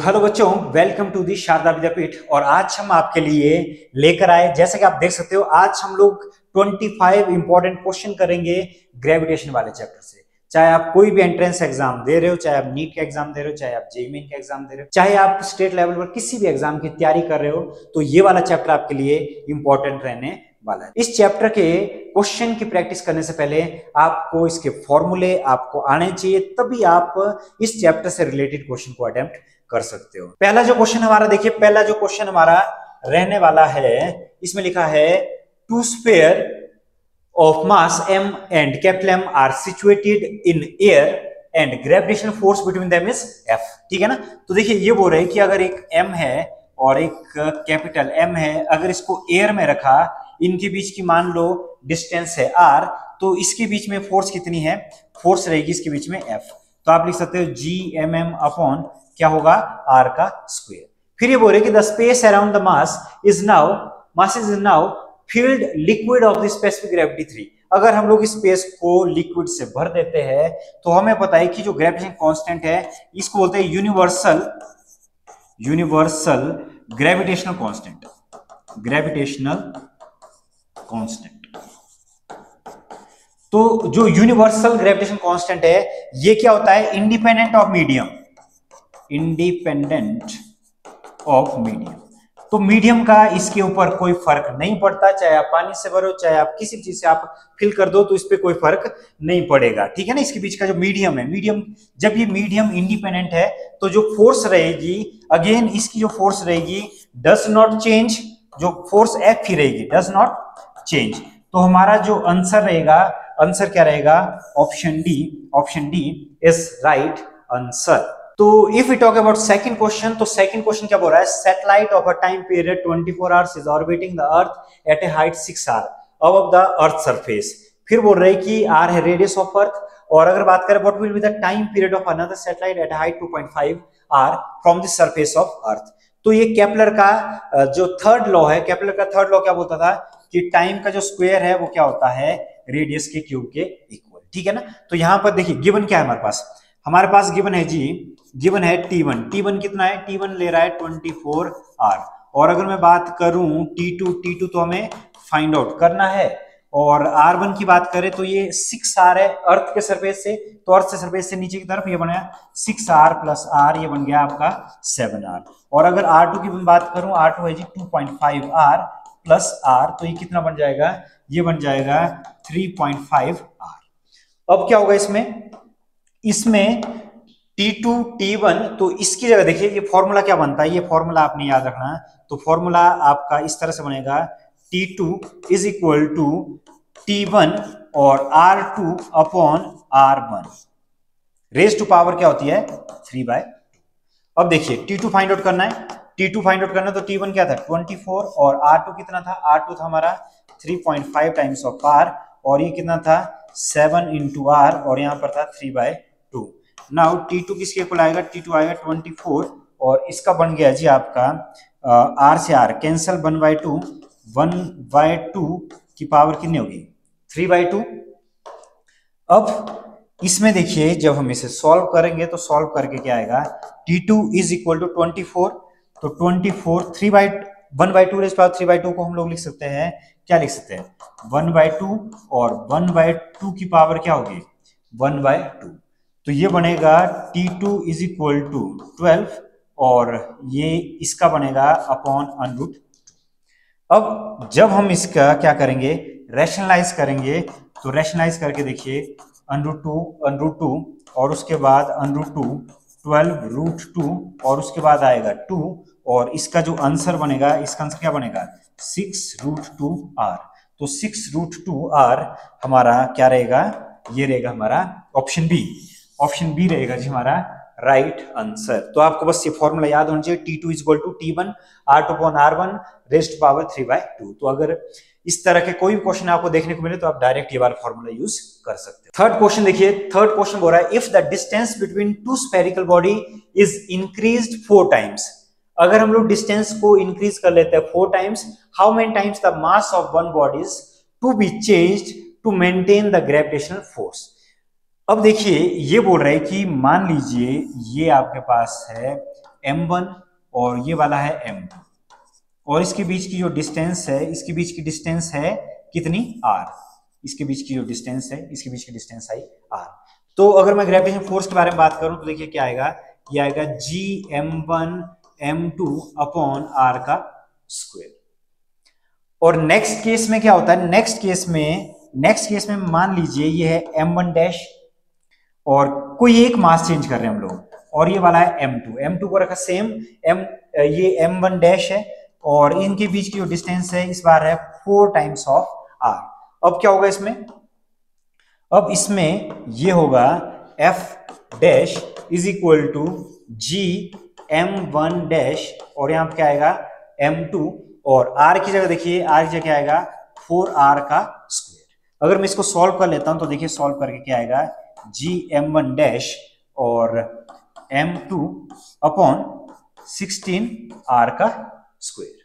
Hello बच्चों, welcome to the Sharda विद्यापीठ। और आज हम आपके लिए लेकर आए, जैसा कि आप देख सकते हो, आज हम लोग 25 इंपॉर्टेंट क्वेश्चन करेंगे ग्रेविटेशन वाले चैप्टर से। चाहे आप कोई भी एंट्रेंस एग्जाम दे रहे हो, चाहे आप नीट का एग्जाम दे रहे हो, चाहे आप जेईई का एग्जाम दे रहे हो, चाहे आप स्टेट लेवल पर किसी भी एग्जाम की तैयारी कर रहे हो, तो ये वाला चैप्टर आपके लिए इंपॉर्टेंट रहने वाला है। इस चैप्टर के क्वेश्चन की प्रैक्टिस करने से पहले आपको इसके फॉर्मूले आपको आने चाहिए, तभी आप इस चैप्टर से रिलेटेड क्वेश्चन को अटेम्प्ट कर सकते हो। पहला जो क्वेश्चन हमारा देखिए, पहला जो क्वेश्चन हमारा रहने वाला है, इसमें लिखा है two sphere of mass m and capital M are situated in air and gravitational force between them is F। ठीक है ना। तो देखिए ये बोल रहे हैं कि अगर एक m है और एक कैपिटल M है, अगर इसको एयर में रखा, इनके बीच की मान लो डिस्टेंस है r, तो इसके बीच में फोर्स कितनी है? फोर्स रहेगी इसके बीच में F। तो आप लिख सकते हो Gmm अपॉन क्या होगा? r का स्क्वायर। फिर ये बोल रहे कि the space around the mass is now field liquid of the specific gravity 3। अगर हम लोग इस स्पेस को लिक्विड से भर देते हैं तो हमें पता है कि जो ग्रेविटेशन कांस्टेंट है, इसको बोलते हैं यूनिवर्सल ग्रेविटेशनल कांस्टेंट। तो जो यूनिवर्सल ग्रेविटेशन कांस्टेंट है, ये क्या होता है? Independent of medium. तो मीडियम का इसके ऊपर कोई फर्क नहीं पड़ता, चाहे आप पानी से भरो, चाहे आप किसी चीज से आप फिल कर दो, तो इस पे कोई फर्क नहीं पड़ेगा। ठीक है ना। इसके बीच का जो मीडियम है, जब ये मीडियम इंडिपेंडेंट है, तो जो फोर्स रहेगी, अगेन इसकी जो फोर्स रहेगी डज नॉट चेंज, जो फोर्स F ही रहेगी, डज नॉट चेंज। तो हमारा जो आंसर रहेगा, आंसर क्या रहेगा? Option D is right answer. तो if we talk about second question, तो सेकंड क्वेश्चन क्या बोल रहा है? Satellite of a time period 24 hours is orbiting the earth at a height 6 R above the earth surface. फिर बोल रहे हैं कि आर है रेडियस ऑफ अर्थ, और अगर बात करें what will be the time period of another satellite at height 2.5 R from the surface of earth. तो ये केपलर का जो थर्ड लॉ है, केपलर का थर्ड लॉ क्या बोलता था कि टाइम का जो स्क्वायर है वो क्या होता है? रेडियस के क्यूब के इक्वल। ठीक है ना। तो यहां पर देखिए गिवन क्या है हमारे पास गिवन है जी, गिवन है T1 कितना है? T1 ले रहा है 24 आर। और अगर मैं बात करूं T2 तो हमें फाइंड आउट करना है। और R1 की बात करें तो ये 6 आर है अर्थ के सरफेस से, तो अर्थ से सरफेस से नीचे की तरफ ये बना 6 आर प्लस आर, ये बन गया आपका 7 आर। और अगर R2 की बात करूं, R2 है जी 2.5 आर प्लस आर, तो ये कितना बन जाएगा? ये बन जाएगा 3.5 आर। अब क्या होगा इसमें T2 T1, तो इसकी जगह देखिए ये फॉर्मूला क्या बनता है, ये फॉर्मूला आपने याद रखना। तो फॉर्मूला आपका इस तरह से बनेगा, T2 is equal to T1 और R2 upon R1। Raise to power क्या होती है? 3/2। अब देखिए T2 फाइंड आउट करना है, तो T1 क्या था? 24, और R2 कितना था? R2 था हमारा 3.5 टाइम्स ऑफ R, और ये कितना था? 7 इंटू R, और यहाँ पर था 3/2। नाउ T2 किसके इक्वल आएगा? T2 आएगा 24, और इसका बन गया जी आपका R से R कैंसल, 1/2 की पावर कितनी होगी? 3/2। अब इसमें देखिए जब हम इसे सॉल्व करेंगे तो सॉल्व करके क्या आएगा? T2 इज इक्वल टू 24, तो 24 1/2 रेज़ पावर 3/2 को हम लोग लिख सकते हैं, क्या लिख सकते हैं? 1/2, और 1/2 की पावर क्या होगी? 1/2। तो ये बनेगा T2 इज इक्वल टू 12, और ये इसका बनेगा अपॉन √2। अब जब हम इसका क्या करेंगे? रैशनलाइज करेंगे, तो रैशनलाइज करके देखिए √2 और उसके बाद √2, 12 √2, और उसके बाद आएगा 2, और इसका जो आंसर बनेगा, इसका आंसर क्या बनेगा? 6√2r। तो 6√2r हमारा क्या रहेगा? ये रहेगा हमारा ऑप्शन बी रहेगा जी हमारा राइट आंसर। तो आपको बस ये फॉर्मूला याद होना चाहिए, T2 is equal to T1 R2 upon R1 raise to power 3/2। तो अगर इस तरह के कोई भी क्वेश्चन आपको देखने को मिले तो आप डायरेक्ट ये वाला फॉर्मूला यूज कर सकते हैं। थर्ड क्वेश्चन देखिए, थर्ड क्वेश्चन बोल रहा है if the distance between two spherical body is increased 4 times. अगर हम लोग डिस्टेंस को इंक्रीज कर लेते हैं 4 times, how many times the mass of one body is to be changed to maintain the gravitational force. अब देखिए ये बोल रहे हैं कि मान लीजिए ये आपके पास है m1 और ये वाला है m2 और इसके बीच की जो डिस्टेंस है, इसके बीच की डिस्टेंस है कितनी r, इसके बीच की जो डिस्टेंस है, इसके बीच की डिस्टेंस आई r। तो अगर मैं ग्रेविटेशन फोर्स के बारे में बात करूं तो देखिए क्या आएगा, ये आएगा Gm1 m2 अपॉन r का स्क्वायर। और नेक्स्ट केस में क्या होता है, नेक्स्ट केस में मान लीजिए ये है m1 डैश और कोई एक मास चेंज कर रहे हैं हम लोग और ये वाला है m2 को रखा सेम ये m1 डैश है और इनके बीच की जो डिस्टेंस है इस बार है 4 टाइम्स ऑफ r। अब क्या होगा इसमें, अब इसमें ये होगा f dash is equal to g m1 dash और यहां पे क्या आएगा m2 और r की जगह देखिए, r की जगह आएगा 4r का स्क्वायर। अगर मैं इसको सॉल्व कर लेता हूं तो देखिए सॉल्व करके क्या आएगा, g m1 डैश और m2 अपॉन 16r का स्क्वायर।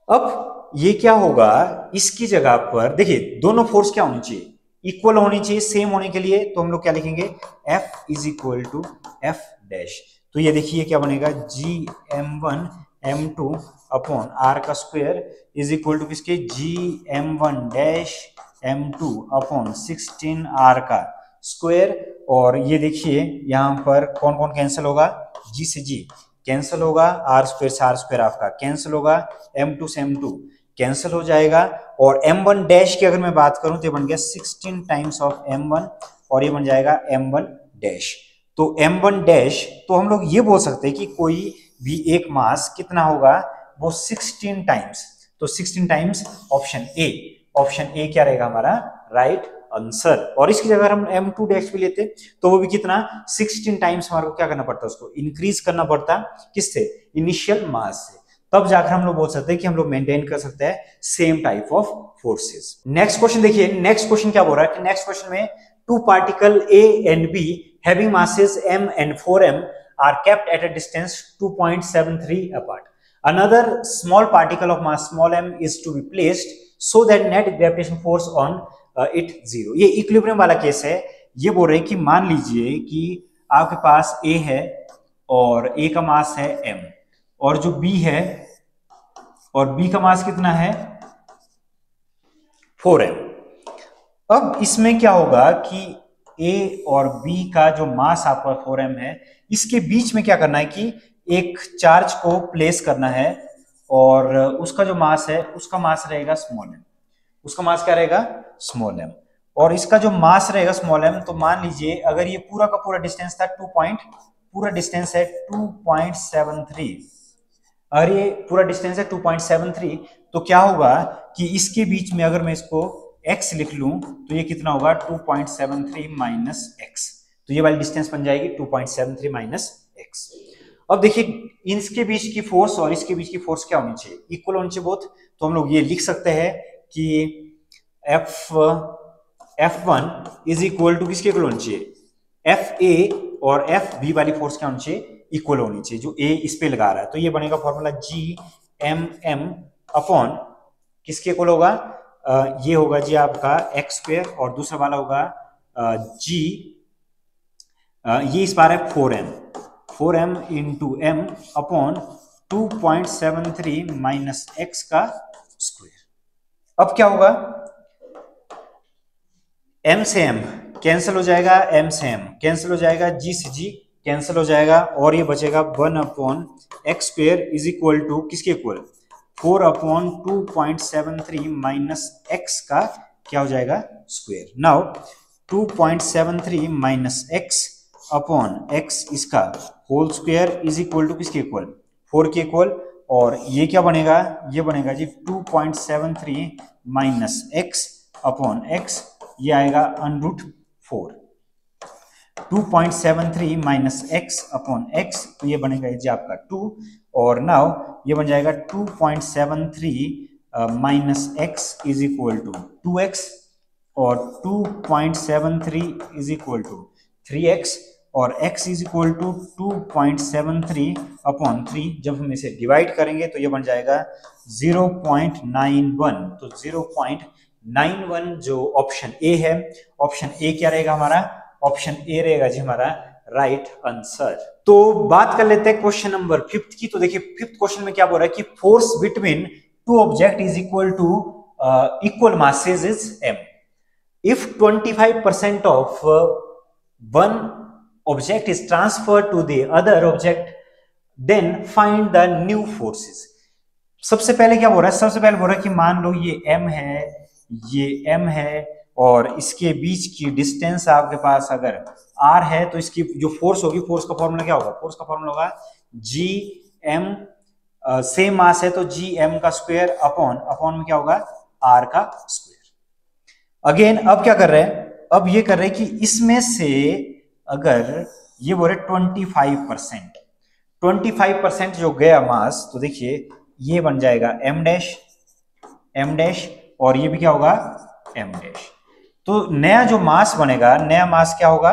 अब ये क्या होगा, इसकी जगह पर देखिए दोनों फोर्स क्या होनी चाहिए, इक्वल होनी चाहिए, सेम होने के लिए तो हम लोग क्या लिखेंगे, F is equal to F dash. तो ये देखिए क्या बनेगा, G m1 m2 upon r का स्क्वायर इज इक्वल टू किसके, G m1 dash m2 upon 16r का स्क्वायर। और ये देखिए यहां पर कौन कौन कैंसिल होगा, G से G कैंसिल होगा, r स्क्वायर से r स्क्वायर आपका कैंसिल होगा, m2 से m2 कैंसिल हो जाएगा और m1 डैश की अगर मैं बात करूं तो ये बन गया 16 टाइम्स ऑफ m1 और ये बन जाएगा m1 डैश। तो m1 डैश, तो हम लोग ये बोल सकते हैं कि कोई भी एक मास कितना होगा, वो 16 टाइम्स, तो 16 टाइम्स ऑप्शन ए क्या रहेगा हमारा राइट आंसर। और इसकी जगह हम m2 डैश भी लेते तो वो भी कितना 16 टाइम्स हमारे को क्या करना पड़ता, उसको इंक्रीज करना पड़ता, किससे, इनिशियल मास से, तब जाकर हम लोग बोल सकते हैं कि हम लोग मेंटेन कर सकते हैं same type of forces. Next question देखिए, नेक्स्ट क्वेश्चन क्या बोल रहा है कि नेक्स्ट क्वेश्चन में two particle A and B having masses m and 4m are kept at a distance 2.73 apart. Another small particle of mass small m is to be placed so that net gravitation force on it 0. ये equilibrium वाला case है। ये बोल रहे हैं कि मान लीजिए कि आपके पास A है और A का मास है m और जो B है और B का मास कितना है 4m। अब इसमें क्या होगा कि A और B का जो मास आपका 4m है, इसके बीच में क्या करना है कि एक चार्ज को प्लेस करना है और उसका जो मास है उसका मास रहेगा स्मॉल m, उसका मास क्या रहेगा स्मॉल m और इसका जो मास रहेगा स्मॉल m। तो मान लीजिए अगर ये पूरा का पूरा डिस्टेंस था पूरा डिस्टेंस है 2.73, अगर ये पूरा डिस्टेंस है 2.73 तो क्या होगा कि इसके बीच में अगर मैं इसको x लिख लूं तो ये कितना होगा 2.73 माइनस x, तो ये वाली डिस्टेंस बन जाएगी 2.73 माइनस x। अब देखिए इसके बीच की फोर्स और इसके बीच की फोर्स क्या होनी चाहिए, इक्वल होनी चाहिए बोथ। तो हम लोग ये लिख सकते हैं कि F1 इज इक्वल टू किसके इक्वल होनी चाहिए, FA और FB वाली फोर्स क्या होनी चाहिए, इक्वल होनी चाहिए, जो A इस पे लगा रहा है। तो ये बनेगा फॉर्मूला GMM अपॉन किसके इक्वल होगा, ये होगा जी आपका x स्क्वायर और दूसरा वाला होगा G, ये इस बार है 4m into m upon 2.73 minus x का स्क्वायर। अब क्या होगा, m से m कैंसिल हो जाएगा, m से m कैंसिल हो जाएगा, g से g कैंसिल हो जाएगा और ये बचेगा 1 upon x square is equal to किसके इक्वल 4 अपॉन 2.73 माइनस x का क्या हो जाएगा square. Now 2.73 minus x upon x इसका whole square is equal to किसके इक्वल 4 के इक्वल और ये क्या बनेगा, ये बनेगा जी 2.73 माइनस x अपॉन x, ये आएगा √4, 2.73 माइनस x अपॉन x, तो ये बनेगा जी आपका 2 और नाउ ये बन जाएगा 2.73 minus x is equal to 2x और 2.73 इज इक्वल टू 3x और x is equal to 2.73 upon 3। जब हम इसे डिवाइड करेंगे तो ये बन जाएगा 0.91। तो 0.91 जो ऑप्शन ए है, ऑप्शन ए क्या रहेगा हमारा, ऑप्शन ए रहेगा जी हमारा राइट आंसर। तो बात कर लेते हैं क्वेश्चन नंबर 5 की। तो देखिए 5th क्वेश्चन में क्या बोल रहा है कि force between two object is equal to equal masses इज m. If 25% of one object is transferred to the other object, then find the new forces. सबसे पहले क्या बोल रहा है, सबसे पहले बोल रहा है कि मान लो ये m है, ये m है, और इसके बीच की डिस्टेंस आपके पास अगर r है, तो इसकी जो फोर्स होगी, फोर्स का फॉर्मूला क्या होगा, फोर्स का फॉर्मूला होगा जी एम, सेम मास है तो जी एम का स्क्वायर अपॉन अपॉन में क्या होगा r का स्क्वायर। अगेन अब क्या कर रहे हैं, अब ये कर रहे हैं कि इसमें से अगर ये बोल रहे 25% जो गया मास, तो देखिए ये बन जाएगा m डैश और ये भी क्या होगा m डैश। तो नया जो मास बनेगा, नया मास क्या होगा,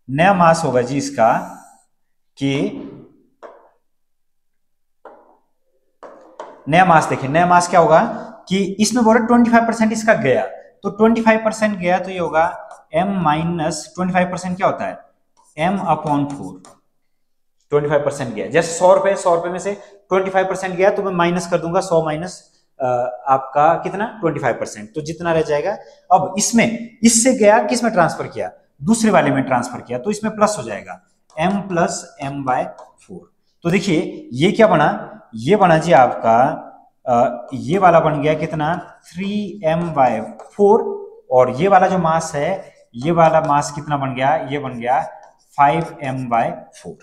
नया मास होगा जी इसका कि नया मास, देखिए नया मास क्या होगा कि इसमें बोल रहे 25% इसका गया, तो 25% गया तो ये होगा m माइनस 25% क्या होता है m अपॉन 4। 25% गया, जैसे 100 रुपए में से 25% गया तो मैं माइनस कर दूंगा 100 माइनस आपका कितना 25%, तो जितना रह जाएगा। अब इसमें इससे गया, किस में ट्रांसफर किया, दूसरे वाले में ट्रांसफर किया, तो इसमें प्लस हो जाएगा m प्लस m बाय 4। तो देखिए ये क्या बना, ये बना जी आपका ये वाला बन गया कितना 3m बाय 4, और ये वाला जो मास है, ये वाला मास कितना बन गया, ये बन गया 5m बाय 4।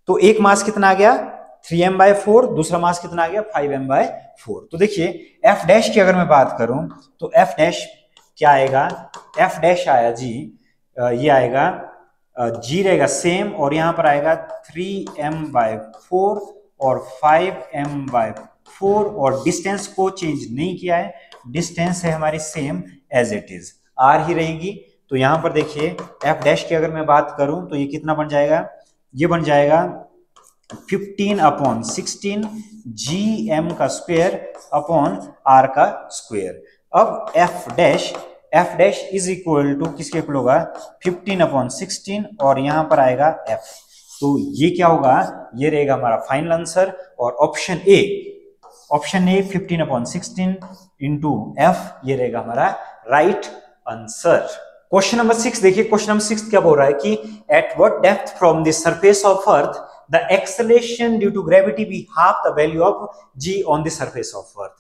तो एक मास कितना आ गया 3m बाय 4, दूसरा मास कितना आ गया 5m बाय 4। तो देखिए f डैश की अगर मैं बात करूं तो f डैश क्या आएगा, f डैश आया जी ये आएगा g रहेगा सेम, और यहां पर आएगा 3m बाय 4 और 5m बाय 4, और डिस्टेंस को चेंज नहीं किया है, डिस्टेंस है हमारी same as it is, r ही रहेगी। तो यहां पर देखिए f डैश की अगर मैं बात करूं तो ये कितना बन जाएगा, ये बन जाएगा 15/16 gm का स्क्वायर अपॉन r का स्क्वायर। अब f dash is equal to किसके इक्वल होगा 15/16, और यहां पर आएगा f, तो ये क्या होगा, ये रहेगा हमारा फाइनल आंसर। और ऑप्शन ए 15/16 इंटू f, ये रहेगा हमारा राइट आंसर। क्वेश्चन नंबर 6 देखिए, क्वेश्चन नंबर 6 क्या बोल रहा है कि at what depth from the surface of earth the acceleration due to gravity be half the value of g on the surface of earth.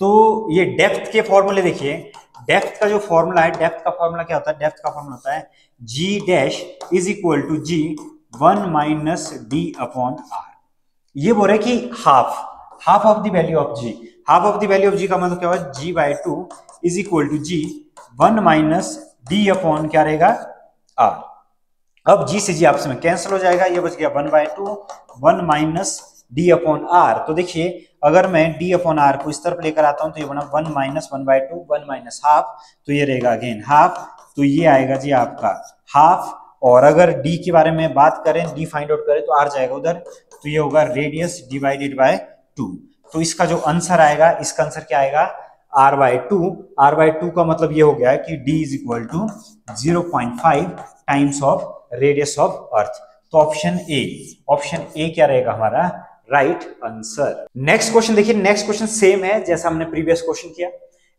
तो ये डेप्थ के फॉर्मूले देखिए, डेप्थ का जो फॉर्मूला है, डेप्थ का फॉर्मूला क्या होता है, डेप्थ का फॉर्मूला होता है g dash is equal to g 1 minus d upon r। ये बोल रहे कि half of the value of g, half of the value of g का मतलब क्या होगा g by 2 is equal to g 1 minus d upon क्या रहेगा r। अब g से g आपस में कैंसिल हो जाएगा, ये बच गया 1/2 1 माइनस d अपॉन r। तो देखिए अगर मैं d अपॉन r को इस तरफ लेकर आता हूं तो ये बना 1 माइनस 1/2 1 माइनस हाफ, तो ये रहेगा अगेन हाफ, तो ये आएगा जी आपका हाफ। और अगर d के बारे में बात करें, d फाइंड आउट करें तो r जाएगा उधर, तो ये होगा रेडियस डिवाइडेड बाय 2। तो इसका जो आंसर आएगा, इसका आंसर क्या आएगा r/2। r/2 का मतलब ये हो गया कि d is equal to 0.5 times of radius of earth. तो ऑप्शन ए क्या रहेगा हमारा राइट आंसर। नेक्स्ट क्वेश्चन देखिए, नेक्स्ट क्वेश्चन सेम है जैसा हमने प्रीवियस क्वेश्चन किया।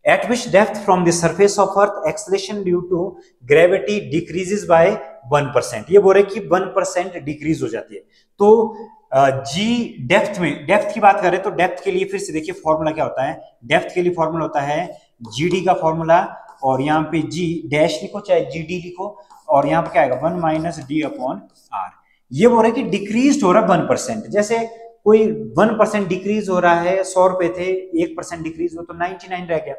At which depth from the surface of earth acceleration due to gravity decreases by 1%। ये बोल रहे कि 1% डिक्रीज हो जाती है। तो जी डेप्थ में, डेप्थ की बात करें तो डेप्थ के लिए फिर से देखिए फॉर्मूला क्या होता है, डेप्थ के लिए फॉर्मूला होता है जीडी का फॉर्मूला, और यहाँ पे जी डैश लिखो चाहे जीडी लिखो, और यहाँ पे क्या आएगा 1 माइनस डी अपॉन आर। ये बोल रहे कि डिक्रीज हो रहा है 1%, जैसे कोई 1% डिक्रीज हो रहा है, 100 रुपए थे 1% डिक्रीज हो तो 99 रह गया,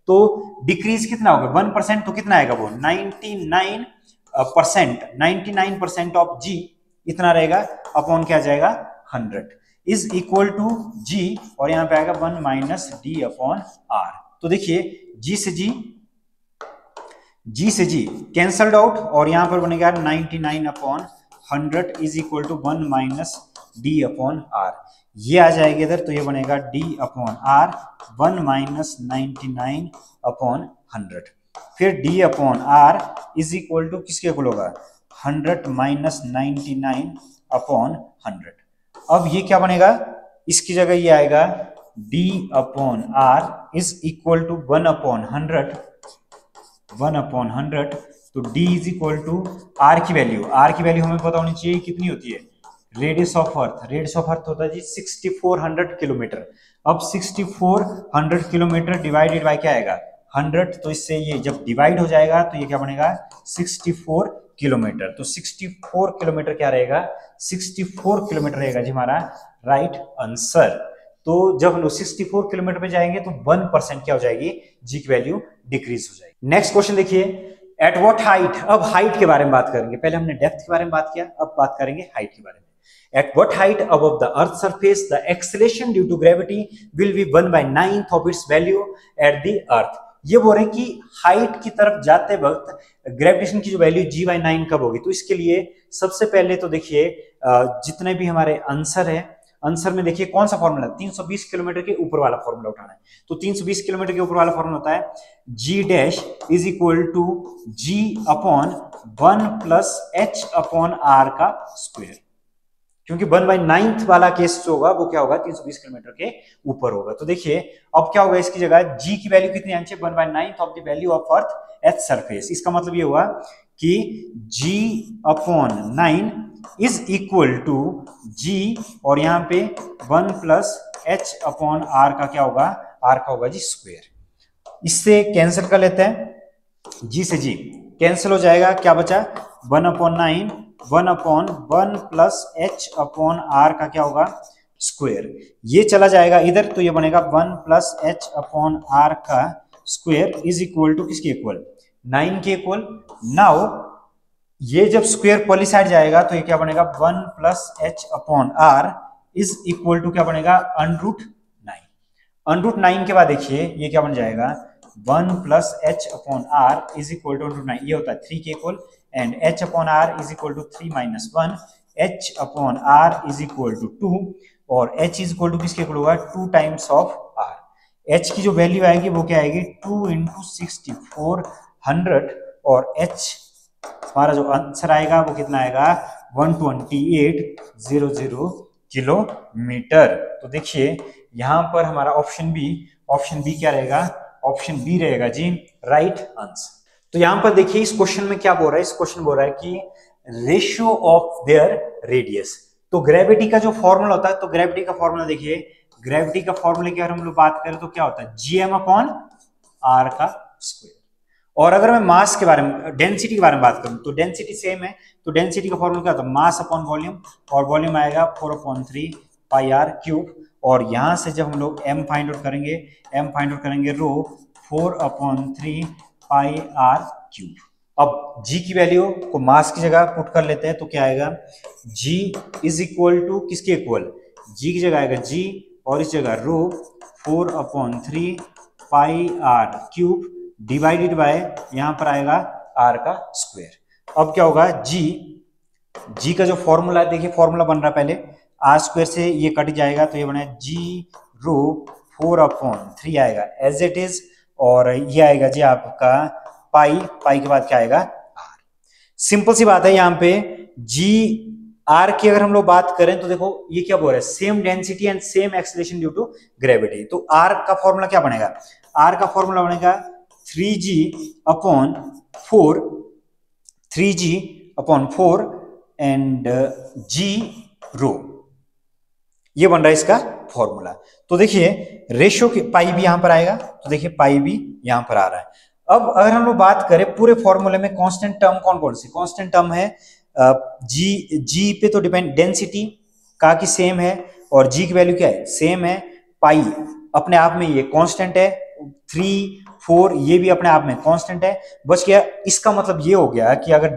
तो डिक्रीज कितना होगा 1%, तो कितना आएगा वो 99% ऑफ जी इतना रहेगा अपॉन क्या जाएगा 100 इज इक्वल टू जी, और यहाँ पे आएगा 1 माइनस डी अपॉन आर। तो देखिए जी से जी कैंसल्ड आउट, और यहाँ पर बनेगा 99/100 is equal to 1 minus D upon R. ये आ जाएगा इधर, तो ये बनेगा डी अपॉन आर 1 माइनस 99/100, फिर D upon R is equal to किसके इक्वल होगा 100 माइनस 99 अपॉन 100। अब ये क्या बनेगा, इसकी जगह ये आएगा d upon r is equal to 1 upon 100, 1 upon 100। तो d is equal to r की वैल्यू हमें पता होनी चाहिए कितनी होती है, radius of earth. Radius of earth होता है जी 6400 किलोमीटर। अब 6400 किलोमीटर डिवाइडेड बाय क्या आएगा 100, तो इससे ये जब डिवाइड हो जाएगा तो ये क्या बनेगा 64 किलोमीटर। तो 64 किलोमीटर क्या रहेगा, 64 किलोमीटर रहेगा जी हमारा राइट आंसर। तो जब हम लोग 64 किलोमीटर पे जाएंगे तो 1% क्या हो जाएगी, जी की वैल्यू डिक्रीज हो जाएगी। नेक्स्ट क्वेश्चन देखिए, एट व्हाट हाइट। अब हाइट के बारे में बात करेंगे, पहले हमने डेप्थ के बारे में बात किया, अब बात करेंगे हाइट के बारे में। At what height above the Earth's surface the acceleration due to gravity will be 1/9 of its value at the Earth। ये बोल रहे हैं कि हाइट की तरफ जाते वक्त ग्रेविटेशन की जो वैल्यू g/9 कब होगी। तो इसके लिए सबसे पहले तो देखिए जितने भी हमारे आंसर है, आंसर में देखिए कौन सा फॉर्मूला, 320 किलोमीटर के ऊपर वाला फॉर्मूला उठाना है। तो 320 किलोमीटर के ऊपर वाला फॉर्मूला होता है g dash is equal to g upon 1 plus h upon r का स्क्वायर, क्योंकि 1/9 वाला केस जो होगा वो क्या होगा 320 किलोमीटर के ऊपर होगा। तो देखिए अब क्या होगा, इसकी जगह g की वैल्यू कितनी आनी चाहिए, 1/9 of the value of earth at surface. इसका मतलब ये हुआ कि g upon 9 is equal to g और यहाँ पे 1 प्लस h अपॉन r का क्या होगा, r का होगा जी स्क्वायर। इससे कैंसिल कर लेते हैं, g से g कैंसिल हो जाएगा, क्या बचा 1/9, 1/1 प्लस h अपॉन r का क्या होगा स्क्वायर। ये चला जाएगा इधर तो ये बनेगा 1 प्लस h अपॉन r का स्क्वायर इज इक्वल टू किसके इक्वल, 9 के इक्वल। नाउ ये जब स्क्वायर पहली साइड जाएगा तो ये क्या बनेगा 1 plus h upon r is equal to क्या बनेगा √9। √9 के बाद देखिए ये क्या बन जाएगा 1 plus h upon r is equal to √9, ये होता है 3 के equal, and h upon r is equal to 3 minus 1, h upon r is equal to 2, और h इज इक्वल टू किसके इक्वल होगा 2 टाइम्स ऑफ r। h की जो value आएगी वो क्या आएगी 2 इंटू 6400, और h हमारा जो आंसर आएगा वो कितना आएगा 12800 किलोमीटर। तो देखिए यहां पर हमारा ऑप्शन बी क्या रहेगा, ऑप्शन बी रहेगा जी राइट आंसर। तो यहां पर देखिए इस क्वेश्चन में क्या बोल रहा है, इस क्वेश्चन बोल रहा है कि रेशियो ऑफ देयर रेडियस। तो ग्रेविटी का जो फॉर्मूला होता है, तो ग्रेविटी का फॉर्मूला देखिए, ग्रेविटी का फॉर्मूले की अगर हम लोग बात करें तो क्या होता है gm अपॉन r का स्क्वायर। और अगर मैं मास के बारे में, डेंसिटी के बारे में बात करूं तो डेंसिटी सेम है, तो डेंसिटी का फॉर्मूला क्या होता है मास अपॉन वॉल्यूम, और वॉल्यूम आएगा 4/3 पाई r क्यूब। और यहां से जब हम लोग m फाइंड आउट करेंगे रो 4/3 पाई r क्यूब। अब g की वैल्यू को मास की जगह पुट कर लेते हैं तो क्या आएगा g इज इक्वल टू किसके इक्वल, g की जगह आएगा g और इस जगह रो 4/3 पाई r क्यूब डिवाइडेड बाय यहां पर आएगा r का स्क्वायर। अब क्या होगा g का जो फॉर्मूला है, देखिए फॉर्मूला बन रहा है पहले r स्क्वायर से ये कट जाएगा तो ये बना g रो 4/3 आएगा एज इट इज, और ये आएगा जी आपका पाई के बाद क्या आएगा r। सिंपल सी बात है, यहाँ पे g r की अगर हम लोग बात करें तो देखो ये क्या बोल रहा है same density and same acceleration due to gravity. तो r का फॉर्मूला क्या बनेगा, r का फॉर्मूला बनेगा 3g अपॉन 4 एंड g रो, ये बन रहा है इसका फॉर्मूला। तो देखिए रेशियो की पाई भी यहां पर आएगा, तो देखिए पाई भी यहां पर आ रहा है। अब अगर हम लोग बात करें पूरे फॉर्मूले में कांस्टेंट टर्म कौन कौन सी, कांस्टेंट टर्म है जी पे तो डिपेंड डेंसिटी का कि सेम है, और जी की वैल्यू क्या है सेम है, पाई अपने आप में ये कांस्टेंट है, 3 4 ये भी अपने आप में कांस्टेंट है। बस क्या इसका मतलब ये हो गया कि अगर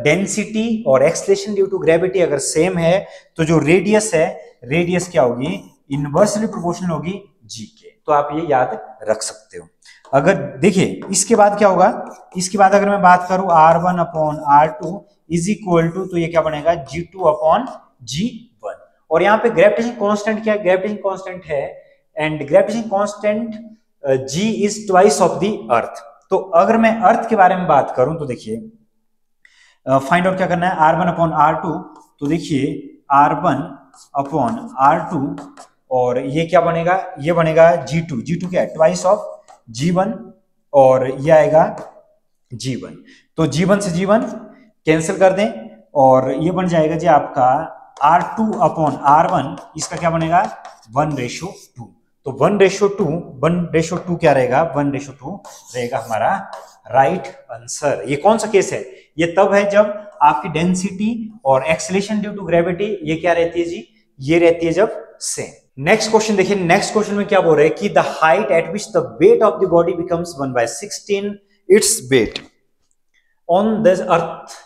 डेंसिटी और एक्सेलरेशन ड्यू टू ग्रेविटी अगर सेम है तो जो रेडियस है, रेडियस क्या होगी इनवर्सली प्रोपोर्शनल होगी जी के। तो आप ये याद रख सकते हो। अगर देखिए इसके बाद क्या होगा, इसके बाद अगर मैं बात करूं r1 upon r2 is equal to, तो ये क्या बनेगा g2 अपॉन g1। और यहाँ पे ग्रेविटेशन कांस्टेंट क्या है, ग्रेविटेशन कांस्टेंट है and gravitation constant g is twice of the earth. तो अगर मैं अर्थ के बारे में बात करूं तो देखिए फाइंड आउट क्या करना है, R1/R2। तो देखिए R1/R2 और ये क्या बनेगा, ये बनेगा G2। G2 क्या है, ट्वाइस ऑफ G1 और ये आएगा G1। तो G1 से G1 कैंसिल कर दें और ये बन जाएगा जी आपका R2/R1। इसका क्या बनेगा 1:2। तो 1:2 क्या रहेगा, 1:2 रहेगा हमारा राइट आंसर। ये कौन सा केस है, ये तब है जब आपकी डेंसिटी और एक्सेलरेशन ड्यू टू ग्रेविटी ये क्या रहती है जी, ये रहती है जब सेम। नेक्स्ट क्वेश्चन देखिए, नेक्स्ट क्वेश्चन में क्या बोल रहे हैं कि the height eight which the weight of the body becomes 1/16 its weight on this earth.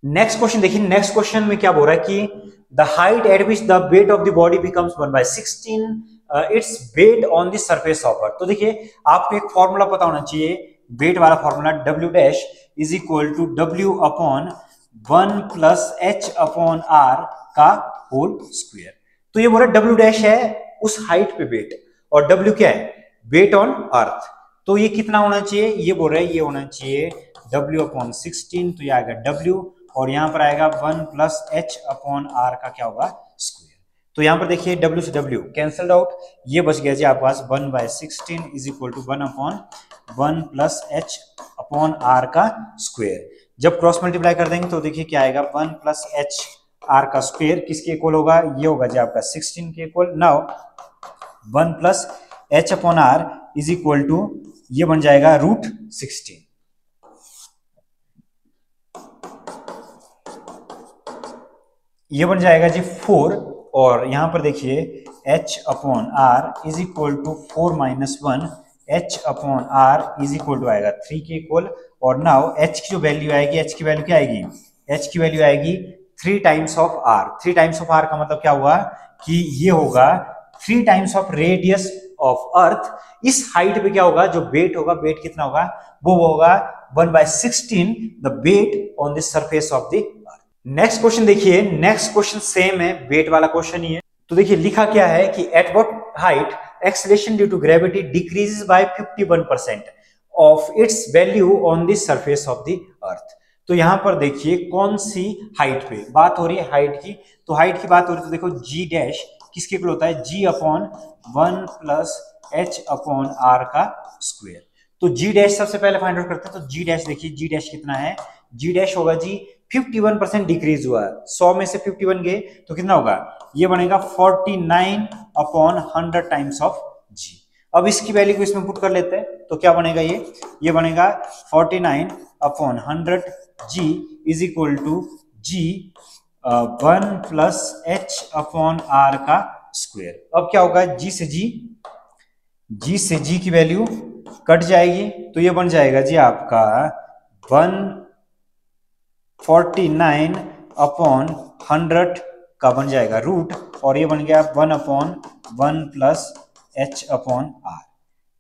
Next question देखिए, नेक्स्ट क्वेश्चन में क्या बोल रहा है कि the height eight which the weight of the body becomes 1/16 its weight on the surface of earth. तो देखिए आपको एक फॉर्मूला पता होना चाहिए, वेट वाला formula, W dash is equal to W/1 + H/R का होल स्क्वायर। तो ये बोल रहा है W डैश है उस हाइट पे वेट और W क्या है, वेट ऑन अर्थ। तो ये कितना होना चाहिए, ये बोल रहे हैं ये होना चाहिए W/16। तो ये आएगा W और यहां पर आएगा 1 + H/R का क्या होगा, स्क्वायर। तो यहां पर देखिए W से W कैंसल्ड आउट, ये बच गया जी आपके पास 1/16 इज इक्वल टू 1/1 + H/R का स्क्वायर। जब क्रॉस मल्टीप्लाई कर देंगे तो देखिए क्या आएगा, 1 + H/R का स्क्वायर किसके इक्वल होगा, ये होगा जी आपका 16 के equal. Now 1 + H/R is equal to ये बन जाएगा √16। ये बन जाएगा जी 4 और यहां पर देखिए H/R is equal to 4 - 1 H/R is equal to आएगा 3 के इक्वल। और नाउ H की जो वैल्यू आएगी, H की वैल्यू क्या आएगी, H की वैल्यू आएगी 3 times of R। 3 times of R का मतलब क्या हुआ कि ये होगा 3 टाइम्स ऑफ रेडियस ऑफ अर्थ। इस हाइट पे क्या होगा, जो वेट होगा, वेट कितना होगा, वो होगा 1/16 the weight on the surface of the earth. Next question देखिए, नेक्स्ट क्वेश्चन सेम है, वेट वाला क्वेश्चन ही है। तो देखिए लिखा क्या है कि at what height acceleration due to gravity decreases by 51% of its value on the surface of the earth. तो यहां पर देखिए कौन सी हाइट पे बात हो रही है, हाइट की। तो हाइट की बात हो रही है तो देखो G डैश किसके इक्वल होता है, G/1 + H/R का स्क्वायर। तो G डैश सबसे पहले फाइंड आउट करते हैं। तो G डैश देखिए, G डैश कितना है, G डैश होगा जी 51% डिक्रीज हुआ है, 100 में से 51 गए तो कितना होगा, ये बनेगा 49/100 टाइम्स ऑफ G। अब इसकी वैल्यू को इसमें पुट कर लेते हैं तो क्या बनेगा, ये बनेगा 49/100 G is equal to G 1 + H/R का स्क्वायर। अब क्या होगा, G से G की वैल्यू कट जाएगी तो ये बन जाएगा जी आपका 149/100 का बन जाएगा रूट और ये बन गया 1/1 + H/R।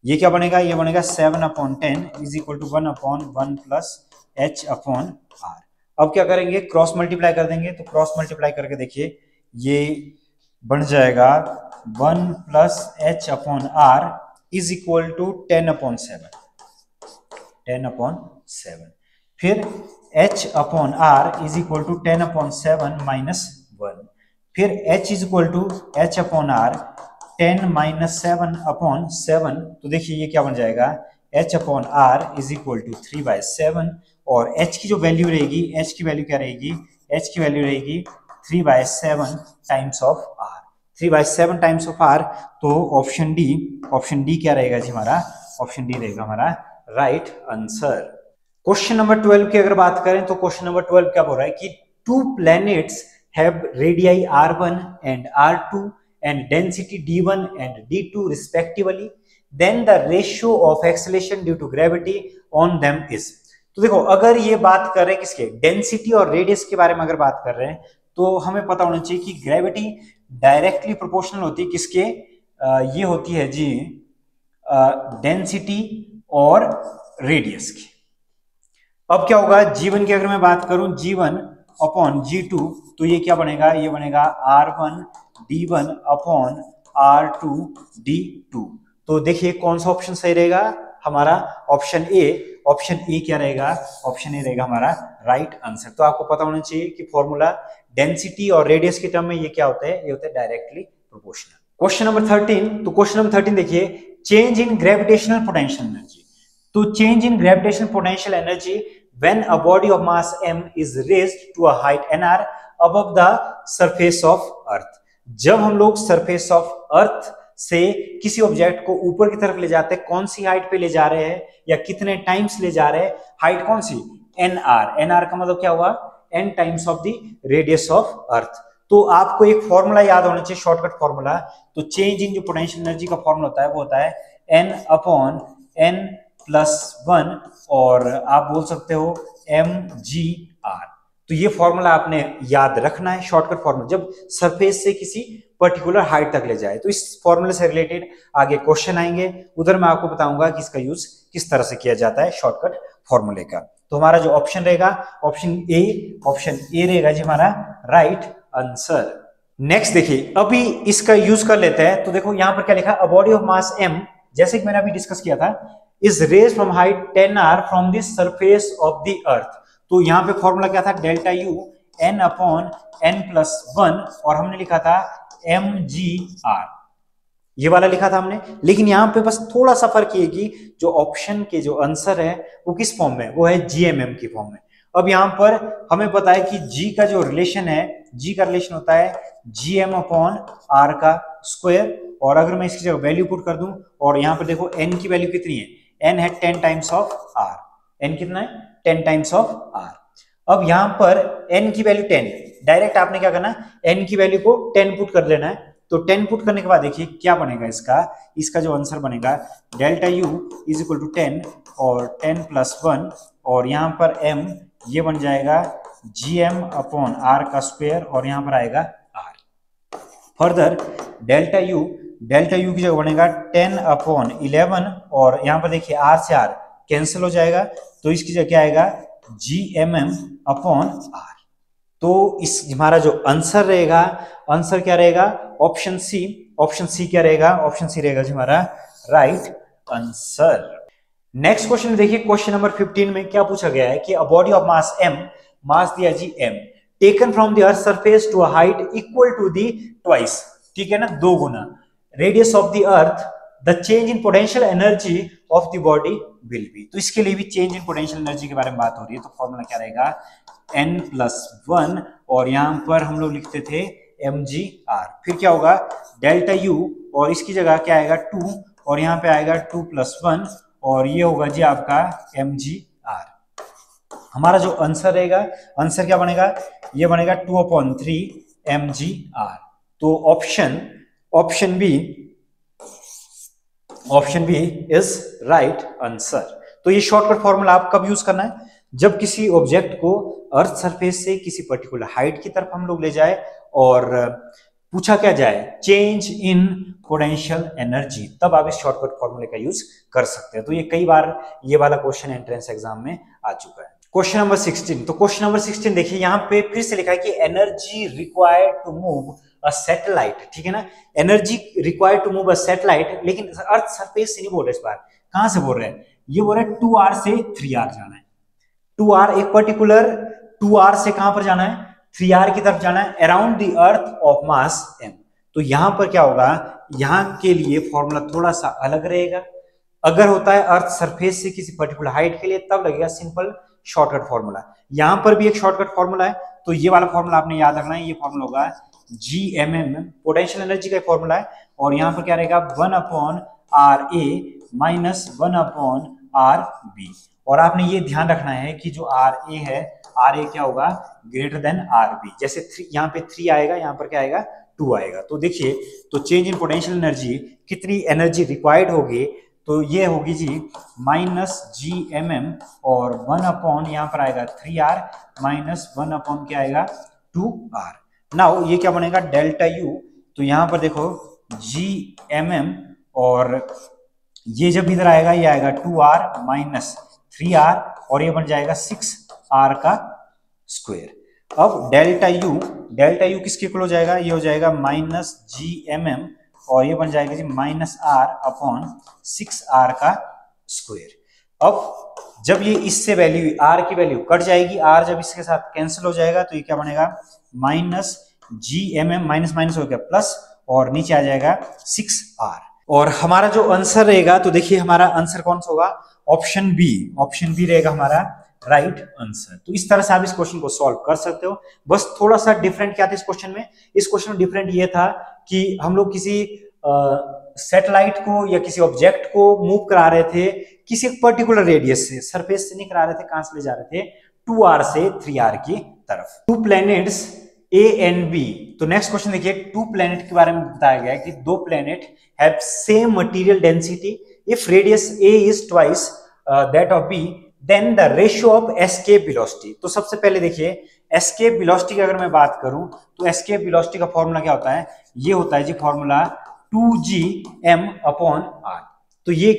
ये क्या बनेगा, ये बनेगा 7/10 इज इक्वल टू 1/1 + H/R। अब क्या करेंगे, क्रॉस मल्टीप्लाई कर देंगे। तो क्रॉस मल्टीप्लाई करके देखिए ये बन जाएगा 1 + H/R इज इक्वल टू 10/7। फिर H/R इज इक्वल टू 10/7 - 1। फिर H is equal to H/R 10 - 7/7। तो देखिए ये क्या बन जाएगा, H/R इज इक्वल टू 3/7 और H की जो वैल्यू रहेगी, H की वैल्यू क्या रहेगी, H की वैल्यू रहेगी 3/7 times of R। 3/7 times of R। तो ऑप्शन डी क्या रहेगा जी हमारा, ऑप्शन डी रहेगा हमारा राइट आंसर। क्वेश्चन नंबर 12 की अगर बात करें तो क्वेश्चन नंबर 12 क्या बोल रहा है कि 2 planets have radii R1 and R2 and density D1 and D2 respectively, then the ratio of acceleration due to gravity on them is। तो देखो अगर ये बात कर रहे हैं किसके, डेंसिटी और रेडियस के बारे में अगर बात कर रहे हैं तो हमें पता होना चाहिए कि ग्रेविटी डायरेक्टली प्रोपोर्शनल होती है किसके, ये होती है जी डेंसिटी और रेडियस की। अब क्या होगा, G1 की अगर मैं बात करूं, G1/G2 तो ये क्या बनेगा, ये बनेगा R1 D1/R2 D2। तो देखिए कौन सा ऑप्शन सही रहेगा, हमारा ऑप्शन ए। ऑप्शन ए क्या रहेगा, ऑप्शन ए रहेगा हमारा राइट आंसर। तो आपको पता होना चाहिए कि फॉर्मूला डेंसिटी और रेडियस के टर्म में ये क्या होता है, ये होता है डायरेक्टली प्रोपोर्शनल। क्वेश्चन नंबर 13, तो क्वेश्चन नंबर 13 देखिए, change in gravitational potential energy. तो change in gravitational potential energy when a body of mass m is raised to a height nr above the surface of earth। जब हम लोग surface of अर्थ से किसी object को ऊपर की तरफ ले जाते हैं, कौन सी हाइट पे ले जा रहे हैं या कितने टाइम्स ले जा रहे हैं, हाइट कौन सी, nr। nr का मतलब क्या हुआ, n times of the radius of earth. तो आपको एक फॉर्मूला याद होना चाहिए, शॉर्टकट फॉर्मूला। तो चेंज इन जो पोटेंशियल एनर्जी का फॉर्मूला होता है वो होता है n अपॉन n प्लस 1 और आप बोल सकते हो mgr। तो ये फॉर्मूला आपने याद रखना है, शॉर्टकट फॉर्मूला, जब सरफेस से किसी पर्टिकुलर हाइट तक ले जाए। तो इस फॉर्मूले से रिलेटेड आगे क्वेश्चन आएंगे, उधर मैं आपको बताऊंगा कि इसका यूज किस तरह से किया जाता है शॉर्टकट फॉर्मूले का। तो हमारा जो ऑप्शन रहेगा, ऑप्शन ए रहेगा जी हमारा राइट आंसर। नेक्स्ट देखिए, अभी इसका यूज कर लेते हैं। तो देखो यहाँ पर क्या लिखा, अ बॉडी ऑफ मास m, जैसे कि मैंने अभी डिस्कस किया था, is raised from height 10r from the surface of the earth। तो यहाँ पे फॉर्मूला क्या था, delta U n upon n plus 1 और हमने लिखा था mgr, ये वाला लिखा था हमने। लेकिन यहाँ पे बस थोड़ा सा फर्क ये कि जो ऑप्शन के जो आंसर है वो किस फॉर्म में, वो है gmm की फॉर्म में। अब यहाँ पर हमें पता है कि g का जो रिलेशन है, g का रिलेशन होता है gm अपॉन r का स्क्वायर। और अगर मैं इसकी जगह वैल्यू पुट कर दूं, और यहाँ पर देखो n की वैल्यू कितनी है, n है 10 टाइम्स ऑफ r, n कितना है 10 टाइम्स ऑफ r। अब यहां पर n की वैल्यू 10, डायरेक्ट आपने क्या करना, n की वैल्यू को 10 पुट कर लेना है। तो 10 पुट करने के बाद देखिए क्या बनेगा, इसका जो आंसर बनेगा delta u is equal to 10 और 10 प्लस 1 और यहाँ पर m, ये बन जाएगा gm अपॉन r का स्क्वायर और यहाँ पर आएगा r। फर्दर डेल्टा u की जगह बनेगा 10 अपॉन 11 और यहाँ पर देखिए r से r कैंसिल हो जाएगा, तो इसकी जगह क्या आएगा gmm अपॉन r। तो इस हमारा जो आंसर रहेगा, आंसर क्या रहेगा, ऑप्शन सी क्या रहेगा, ऑप्शन सी रहेगा जी हमारा राइट आंसर। नेक्स्ट क्वेश्चन देखिए, क्वेश्चन नंबर 15 में क्या पूछा गया है कि a body of mass m, mass दिया जी m, taken from the earth surface to a height equal to the twice, ठीक है ना, 2 गुना radius of the earth, the change in potential energy of the body will be. तो इसके लिए भी चेंज इन पोटेंशियल एनर्जी के बारे में बात हो रही है। तो फॉर्मूला क्या रहेगा, n+1 और यहां पर हम लोग लिखते थे mgr। फिर क्या होगा, डेल्टा u और इसकी जगह क्या आएगा 2 और यहाँ पे आएगा 2+1 और ये होगा जी आपका mgr। हमारा जो आंसर रहेगा, आंसर क्या बनेगा, ये बनेगा 2/3 mgr। तो option B is right answer. तो ये शॉर्टकट फॉर्मूला आप कब यूज करना है, जब किसी ऑब्जेक्ट को अर्थ सरफेस से किसी पर्टिकुलर हाइट की तरफ हम लोग ले जाए और पूछा क्या जाए, चेंज इन पोटेंशियल एनर्जी, तब आप इस शॉर्टकट फॉर्मूले का यूज कर सकते हैं। तो ये कई बार ये वाला क्वेश्चन एंट्रेंस एग्जाम में आ चुका है। क्वेश्चन नंबर 16, तो क्वेश्चन नंबर 16 देखिए, यहाँ पे फिर से लिखा है कि energy required to move a satellite, ठीक है ना, energy required to move a satellite, लेकिन अर्थ सरफेस से नहीं बोल रहे इस बार, कहां से बोल रहे हैं, ये बोल रहे हैं 2r से 3r जाना है। 2r एक पर्टिकुलर 2r से कहां पर जाना है, 3r की तरफ जाना है, around the earth of mass m। तो यहां पर क्या होगा, यहां के लिए फॉर्मूला थोड़ा सा अलग रहेगा। अगर होता है अर्थ सरफेस से किसी पर्टिकुलर हाइट के लिए, तब लगेगा सिंपल शॉर्टकट फॉर्मूला। यहां पर भी एक शॉर्टकट फॉर्मूला है, तो ये वाला फॉर्मूला आपने याद रखना है। ये फॉर्मूला होगा gmm, पोटेंशियल एनर्जी का फॉर्मूला है, और यहां पर क्या रहेगा 1/RA माइनस 1/RB। और आपने ये ध्यान रखना है कि जो RA है, RA क्या होगा, ग्रेटर देन RB। जैसे 3 यहाँ पे 3 आएगा, यहाँ पर क्या आएगा 2 आएगा। तो देखिए, तो चेंज इन पोटेंशियल एनर्जी, कितनी एनर्जी रिक्वायर्ड होगी, तो ये होगी जी -gmm और 1/ यहाँ पर आएगा 3r माइनस 1/ क्या आएगा 2r। नाउ ये क्या बनेगा, डेल्टा u। तो यहाँ पर देखो gmm और ये जब इधर आएगा, ये आएगा 2r माइनस 3r और ये बन जाएगा 6r का स्क्वायर। अब डेल्टा u किसके इक्वल हो जाएगा, ये हो जाएगा -gmm और ये बन जाएगा जी -r/6r का स्क्वायर। अब जब ये इससे वैल्यू आर की वैल्यू कट जाएगी, आर जब इसके साथ कैंसिल हो जाएगा तो ये क्या बनेगा minus G M M, minus minus हो गया प्लस, और नीचे आ जाएगा 6r। और हमारा जो आंसर रहेगा तो देखिए हमारा आंसर कौन सा होगा, ऑप्शन बी, ऑप्शन बी रहेगा हमारा राइट आंसर। तो इस तरह से आप इस क्वेश्चन को सॉल्व कर सकते हो। बस थोड़ा सा डिफरेंट क्या था इस क्वेश्चन में, इस क्वेश्चन में डिफरेंट ये था कि हम लोग किसी सैटेलाइट को या किसी ऑब्जेक्ट को मूव करा रहे थे किसी पर्टिकुलर रेडियस से, सरफेस से नहीं करा रहे थे, कहां से ले जा रहे थे 2r से 3r की तरफ। Two planets A and B. तो नेक्स्ट क्वेश्चन देखिए, टू प्लैनेट के बारे में बताया गया है कि दो planet have same material density, if radius A is twice that of B, then the ratio of escape velocity. तो सबसे पहले देखिए एस्केप वेलोसिटी की अगर मैं बात करूं तो एस्केप वेलोसिटी का फॉर्मूला क्या होता है, ये होता है जी फॉर्मूला 2gm/r। तो ये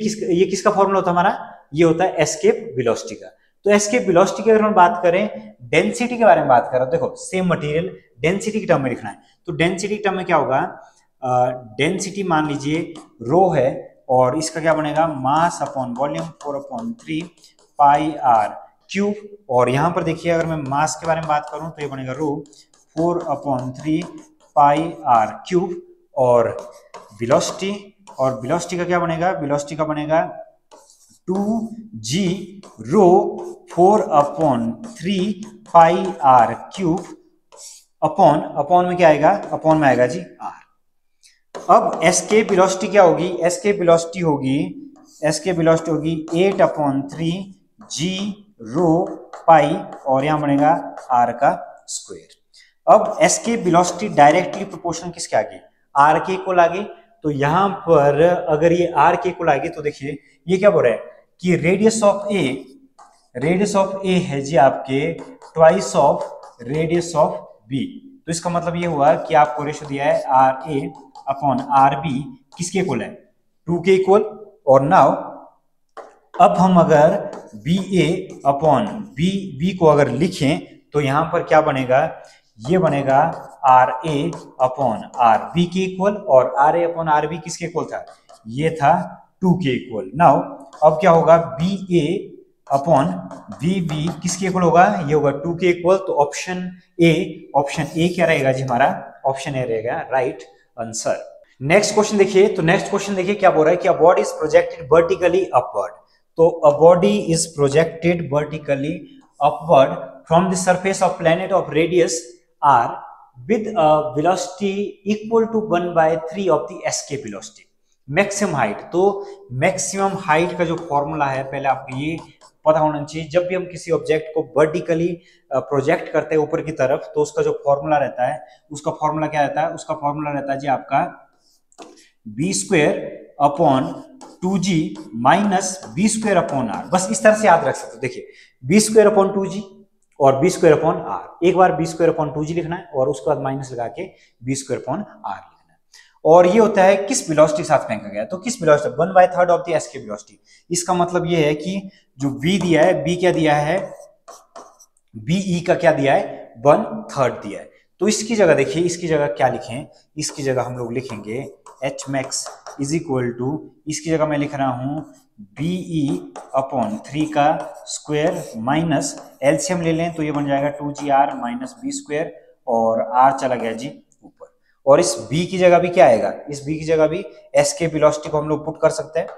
किसका फॉर्मूला होता है हमारा, ये होता है एस्केप वेलोसिटी का। तो एस्केप वेलोसिटी की अगर हम बात करें, डेंसिटी के बारे में बात कर रहे हो, देखो सेम मटेरियल डेंसिटी की टर्म में लिखना है, तो डेंसिटी की टर्म में क्या होगा, डेंसिटी मान लीजिए रो है और इसका क्या बनेगा mass upon volume 4/3 pi R cube. और यहां पर देखिए अगर मैं मास के बारे में बात करूं तो ये बनेगा रो 4/3 पाई आर क्यूब। और वेलोसिटी, और वेलोसिटी का क्या बनेगा, वेलोसिटी का बनेगा 2g rho 4/3 pi R cube upon में क्या आएगा, अपॉन में आएगा जी r। अब एस्केप वेलोसिटी क्या होगी, एस्केप वेलोसिटी होगी 8/3 g रो पाई और यहां बनेगा r का स्क्वायर। अब एस्केप वेलोसिटी डायरेक्टली प्रोपोर्शनल किसके आगे, r के इक्वल आगे। तो यहां पर अगर ये r के इक्वल आगे तो देखिए ये क्या बोल रहा है कि रेडियस ऑफ ए है जी आपके twice of radius of B. तो इसका मतलब ये हुआ कि आपको रेशियो दिया है RA/RB किसके इक्वल है, 2 के इक्वल। और नाउ अब हम अगर BA/B को अगर लिखें तो यहां पर क्या बनेगा, ये बनेगा RA/RB के इक्वल, और RA/RB किसके इक्वल था, ये था 2 के इक्वल। नाउ अब क्या होगा BA/BB किसके इक्वल होगा, ये होगा 2 के इक्वल। तो ऑप्शन ए क्या रहेगा जी हमारा, ऑप्शन ए रहेगा राइट आंसर। नेक्स्ट क्वेश्चन देखिए, तो नेक्स्ट क्वेश्चन देखिए क्या बोल रहा है कि a body is projected vertically upward. तो a body is projected vertically upward from the surface of planet of radius r with a velocity equal to 1/3 of the escape velocity। Maximum height, तो maximum height का जो formula है पहले आपको ये पता होना चाहिए। जब भी हम किसी ऑब्जेक्ट को वर्टिकली प्रोजेक्ट करते हैं ऊपर की तरफ तो उसका जो फॉर्मूला रहता है, उसका फॉर्मूला क्या रहता है, उसका फॉर्मूला रहता है जी आपका b²/2g माइनस b²/r। बस इस तरह से याद रख सकते हो। देखिए b²/2g और b²/r, एक बार b²/2g लिखना है और उसके बाद माइनस लगा के b²/r लिखना है। और ये होता है किस वेलोसिटी के साथ फेंका गया, तो किस velocity, 1/3 of the escape velocity. इसका मतलब ये है कि जो v दिया है, b क्या दिया है, be का क्या दिया है 1/3 दिया है। तो इसकी जगह देखिए, इसकी जगह क्या लिखें, इसकी जगह हम लोग लिखेंगे hmax इज इक्वल टू, इसकी जगह मैं लिख रहा हूं BE/3 का स्क्वायर माइनस एलसीएम ले लें तो ये बन जाएगा 2gr माइनस b² और r चला गया जी ऊपर। और इस b की जगह भी क्या आएगा, इस b की जगह भी एस्केप वेलोसिटी को हम लोग पुट कर सकते हैं।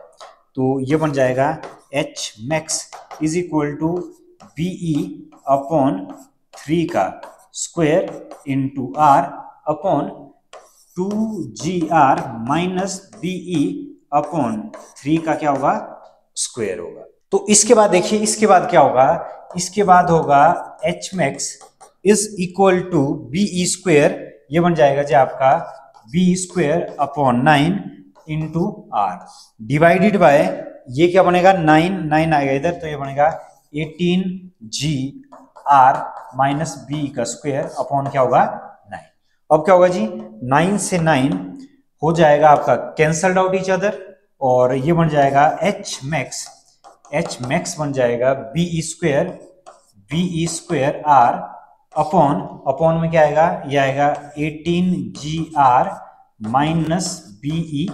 तो ये बन जाएगा hmax is equal to BE/3 का square into r upon 2gr minus BE/3 का क्या होगा स्क्वायर होगा। तो इसके बाद देखिए, इसके बाद क्या होगा, इसके बाद होगा hmax is equal to BE², ये बन जाएगा जी आपका B²/9 into r divided by, ये क्या बनेगा 9 आएगा इधर तो ये बनेगा 18gr माइनस b का स्क्वायर अपॉन क्या होगा 9। अब क्या होगा जी 9 से 9 हो जाएगा आपका कैंसल्ड आउट ईच अदर और ये बन जाएगा hmax बन जाएगा BE² अपॉन में क्या आएगा, ये आएगा 18gr माइनस BE²।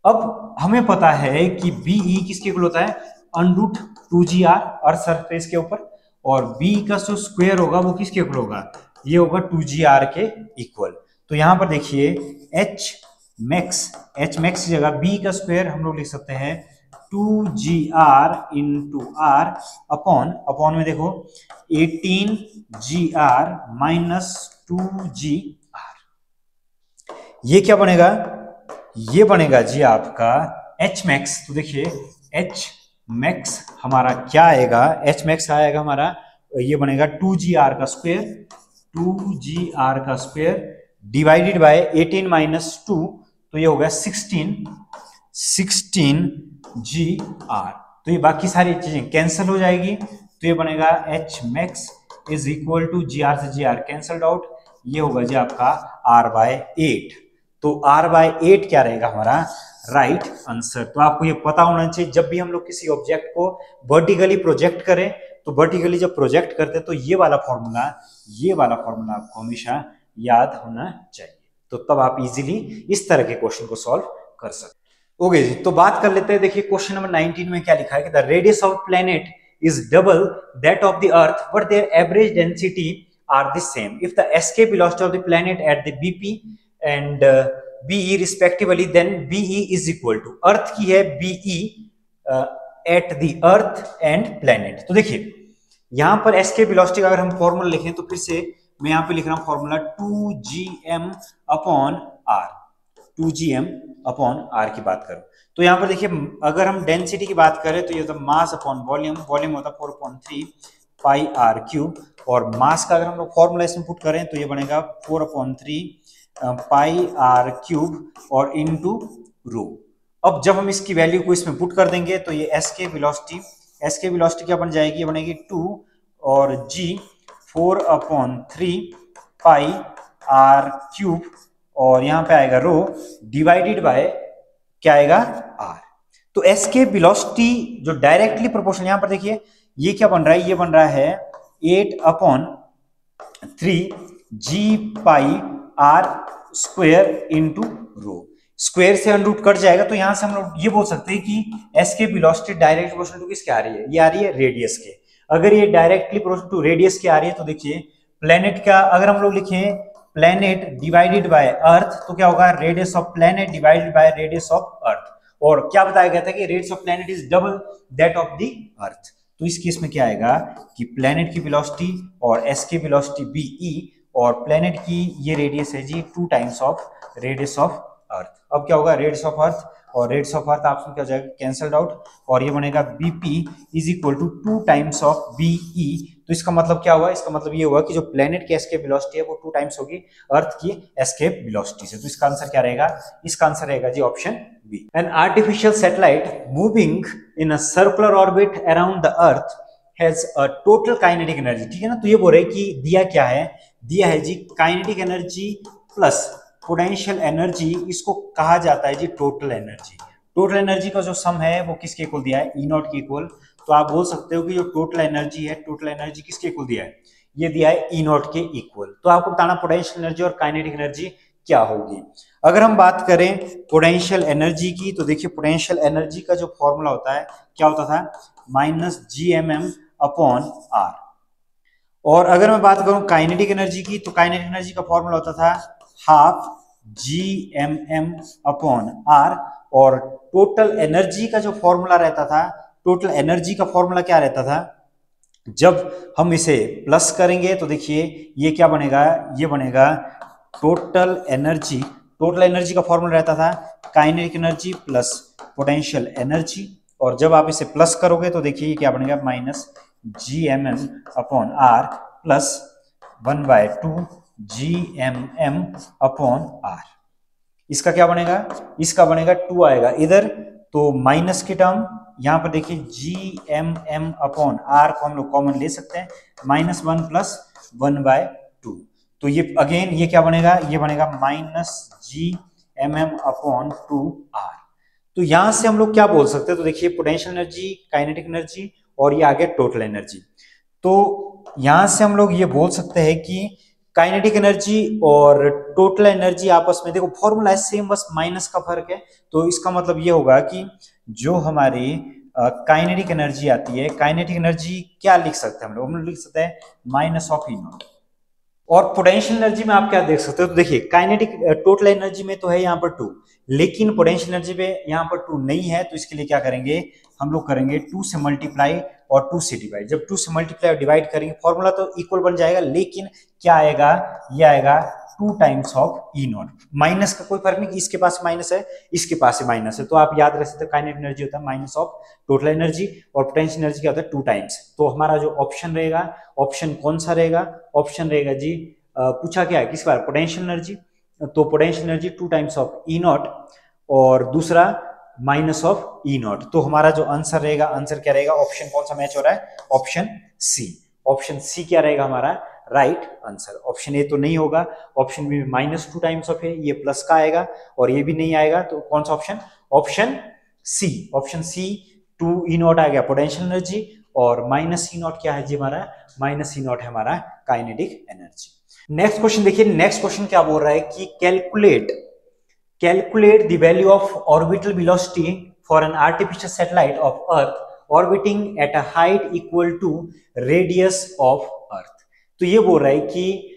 अब हमें पता है कि BE किसके इक्वल होता है, अंडरूट 2gr अर्थ सरफेस के ऊपर, और b का जो स्क्वायर होगा वो किसके इक्वल होगा, ये होगा 2gr के इक्वल। तो यहां पर देखिए h मैक्स की जगह b का स्क्वायर हम लोग लिख सकते हैं 2gr इंटू r अपॉन में देखो 18gr माइनस 2gr। ये क्या बनेगा, ये बनेगा जी आपका h मैक्स। तो देखिए h मैक्स हमारा क्या आएगा, h मैक्स आएगा हमारा, ये बनेगा 2gr का स्क्वायर, 2gr का स्क्वायर डिवाइडेड बाय 18 माइनस 2, तो ये होगा 16gr। तो ये बाकी सारी चीजें कैंसिल हो जाएगी, तो ये बनेगा h max is equal to gr से gr कैंसल्ड आउट, ये होगा जी आपका r/8। तो r/8 क्या रहेगा हमारा राइट आंसर। तो आपको ये पता होना चाहिए, जब भी हम लोग किसी ऑब्जेक्ट को वर्टिकली प्रोजेक्ट करें, तो वर्टिकली जब प्रोजेक्ट करते हैं तो ये वाला फॉर्मूला आपको हमेशा याद होना चाहिए, तो तब आप इजीली इस तरह के क्वेश्चन को सॉल्व कर सकते। ओके जी, तो बात कर लेते हैं। देखिए क्वेश्चन नंबर 19 में क्या लिखा है कि the radius of planet is double that of the earth but their average density are the same if the escape velocity of the planet at the VP and BE respectively, then BE is equal to, earth की है BE at the earth and planet. तो देखिए यहां पर escape velocity का अगर हम formula लिखें, तो फिर से मैं यहां पे लिख रहा हूं formula 2gm upon r, 2gm upon r की बात करूं तो यहां पर देखिए अगर हम डेंसिटी की बात करें तो ये होता है मास अपॉन वॉल्यूम, वॉल्यूम होता है 4/3 पाई r क्यूब, और मास का अगर हम लोग फॉर्मूला इसमें पुट करें तो ये बनेगा 4/3 पाई r क्यूब और इनटू रो। अब जब हम इसकी वैल्यू को इसमें पुट कर देंगे तो ये एस्केप वेलोसिटी क्या बन जाएगी, ये बनेगी 2 और g 4/3 पाई r क्यूब, और यहां पे आएगा रो डिवाइडेड बाय क्या आएगा r। तो एस्केप वेलोसिटी जो डायरेक्टली प्रोपोर्शनल, यहां पर देखिए ये क्या बन रहा है, ये बन रहा है 8/3 g पाई r square into rho, square से अंडरूट कट जाएगा, तो यहां से हम लोग ये बोल सकते हैं कि escape velocity direct proportional to किसके आ रही है, ये आ रही है रेडियस के। अगर ये डायरेक्टली प्रोपोर्शनल टू रेडियस के आ रही है तो देखिए प्लेनेट का अगर हम लोग लिखें प्लेनेट डिवाइडेड बाय अर्थ, तो क्या होगा radius of planet divided by radius of अर्थ, और क्या बताया गया था कि radius of planet is double that of the earth. तो इस केस में क्या आएगा कि प्लेनेट की वेलोसिटी और एस्केप वेलोसिटी BE, और प्लेनेट की ये रेडियस है जी 2 टाइम्स ऑफ रेडियस ऑफ अर्थ। अब क्या होगा रेडियस ऑफ अर्थ और रेडियस ऑफ अर्थ आपस में क्या हो जाएगा कैंसल्ड आउट, और ये बनेगा BP is equal to 2 times of BE। तो इसका मतलब क्या हुआ, इसका मतलब ये हुआ कि जो प्लेनेट की एस्केप वेलोसिटी है वो 2 टाइम्स होगी अर्थ की एस्केप वेलोसिटी से। तो इसका आंसर क्या रहेगा, इसका आंसर रहेगा जी option B. An artificial satellite moving in a circular orbit around the earth has a total kinetic energy, ठीक है ना। तो ये बोल रहे कि दिया क्या है, दिया है जी kinetic energy plus potential energy, इसको कहा जाता है जी टोटल एनर्जी। टोटल एनर्जी का जो सम है वो किसके इक्वल दिया है, E0 के इक्वल। तो आप बोल सकते हो कि जो टोटल एनर्जी है, टोटल एनर्जी किसके इक्वल दिया है, ये दिया है E0 के इक्वल। तो आपको बताना पोटेंशियल एनर्जी और काइनेटिक एनर्जी क्या होगी। अगर हम बात करें पोटेंशियल एनर्जी की, तो देखिए पोटेंशियल एनर्जी का जो फॉर्मूला होता है क्या होता था, -gmm अपॉन r। और अगर मैं बात करूं काइनेटिक एनर्जी की, तो काइनेटिक एनर्जी का फॉर्मूला होता था ½ gmm अपॉन r, और टोटल एनर्जी का जो फॉर्मूला रहता था, टोटल एनर्जी का फॉर्मूला क्या रहता था, जब हम इसे प्लस करेंगे तो देखिए ये क्या बनेगा, ये बनेगा टोटल एनर्जी। टोटल एनर्जी का फॉर्मूला रहता था kinetic energy plus potential energy, और जब आप इसे प्लस करोगे तो देखिए ये क्या बनेगा -gmm upon r plus 1/2 gmm upon r। इसका क्या बनेगा, इसका बनेगा 2 आएगा इधर, तो माइनस की टर्म यहां पर देखिए gmm अपॉन r को हम लोग कॉमन ले सकते हैं, -1 प्लस 1/2। तो ये अगेन ये क्या बनेगा, ये बनेगा -gmm अपॉन 2r। तो यहां से हम लोग क्या बोल सकते हैं, तो देखिए पोटेंशियल एनर्जी, काइनेटिक एनर्जी और ये आ गया टोटल एनर्जी। तो यहां से हम लोग ये बोल सकते हैं कि काइनेटिक एनर्जी और टोटल एनर्जी आपस में देखो फॉर्मूला है सेम, बस माइनस का फर्क है। तो इसका मतलब ये होगा कि जो हमारी काइनेटिक एनर्जी आती है। काइनेटिक एनर्जी क्या लिख सकते हैं हम लोग लिख सकते हैं माइनस ऑफ ई नॉट। और पोटेंशियल एनर्जी में आप क्या देख सकते हो, तो देखिए काइनेटिक टोटल एनर्जी में तो है यहाँ पर 2, लेकिन पोटेंशियल एनर्जी में यहाँ पर 2 नहीं है, तो इसके लिए क्या करेंगे हम लोग करेंगे 2 से मल्टीप्लाई और 2 से डिवाइड। जब 2 से मल्टीप्लाई और डिवाइड करेंगे फॉर्मूला तो इक्वल बन जाएगा, लेकिन क्या आएगा, ये आएगा 2 times of E not. Minus का कोई फर्क नहीं, इसके पास माइनस है इसके पास से माइनस है, तो आप याद रख सकते हो काइनेटिक एनर्जी होता है माइनस ऑफ टोटल एनर्जी और पोटेंशियल एनर्जी क्या होता है 2 टाइम्स। तो हमारा जो ऑप्शन रहेगा, ऑप्शन कौन सा रहेगा, ऑप्शन रहेगा जी पूछा क्या है किस बार पोटेंशियल एनर्जी, तो potential energy 2 times of E not और दूसरा माइनस ऑफ ई नॉट। तो हमारा जो आंसर रहेगा, आंसर क्या रहेगा, ऑप्शन कौन सा मैच हो रहा है, ऑप्शन सी। ऑप्शन सी क्या रहेगा हमारा राइट आंसर। ऑप्शन ए तो नहीं होगा, ऑप्शन बी में -2 टाइम्स ऑफ है, ये प्लस का आएगा और ये भी नहीं आएगा, तो कौन सा option, option C. Option C 2 E naught आ गया पोटेंशियल एनर्जी और माइनस ई नॉट क्या है जी हमारा, माइनस ई नॉट है हमारा काइनेटिक एनर्जी। नेक्स्ट क्वेश्चन देखिए, नेक्स्ट क्वेश्चन क्या बोल रहा है कि calculate the value of orbital velocity for an artificial satellite of earth orbiting at a height equal to radius of earth. तो ये बोल रहा है कि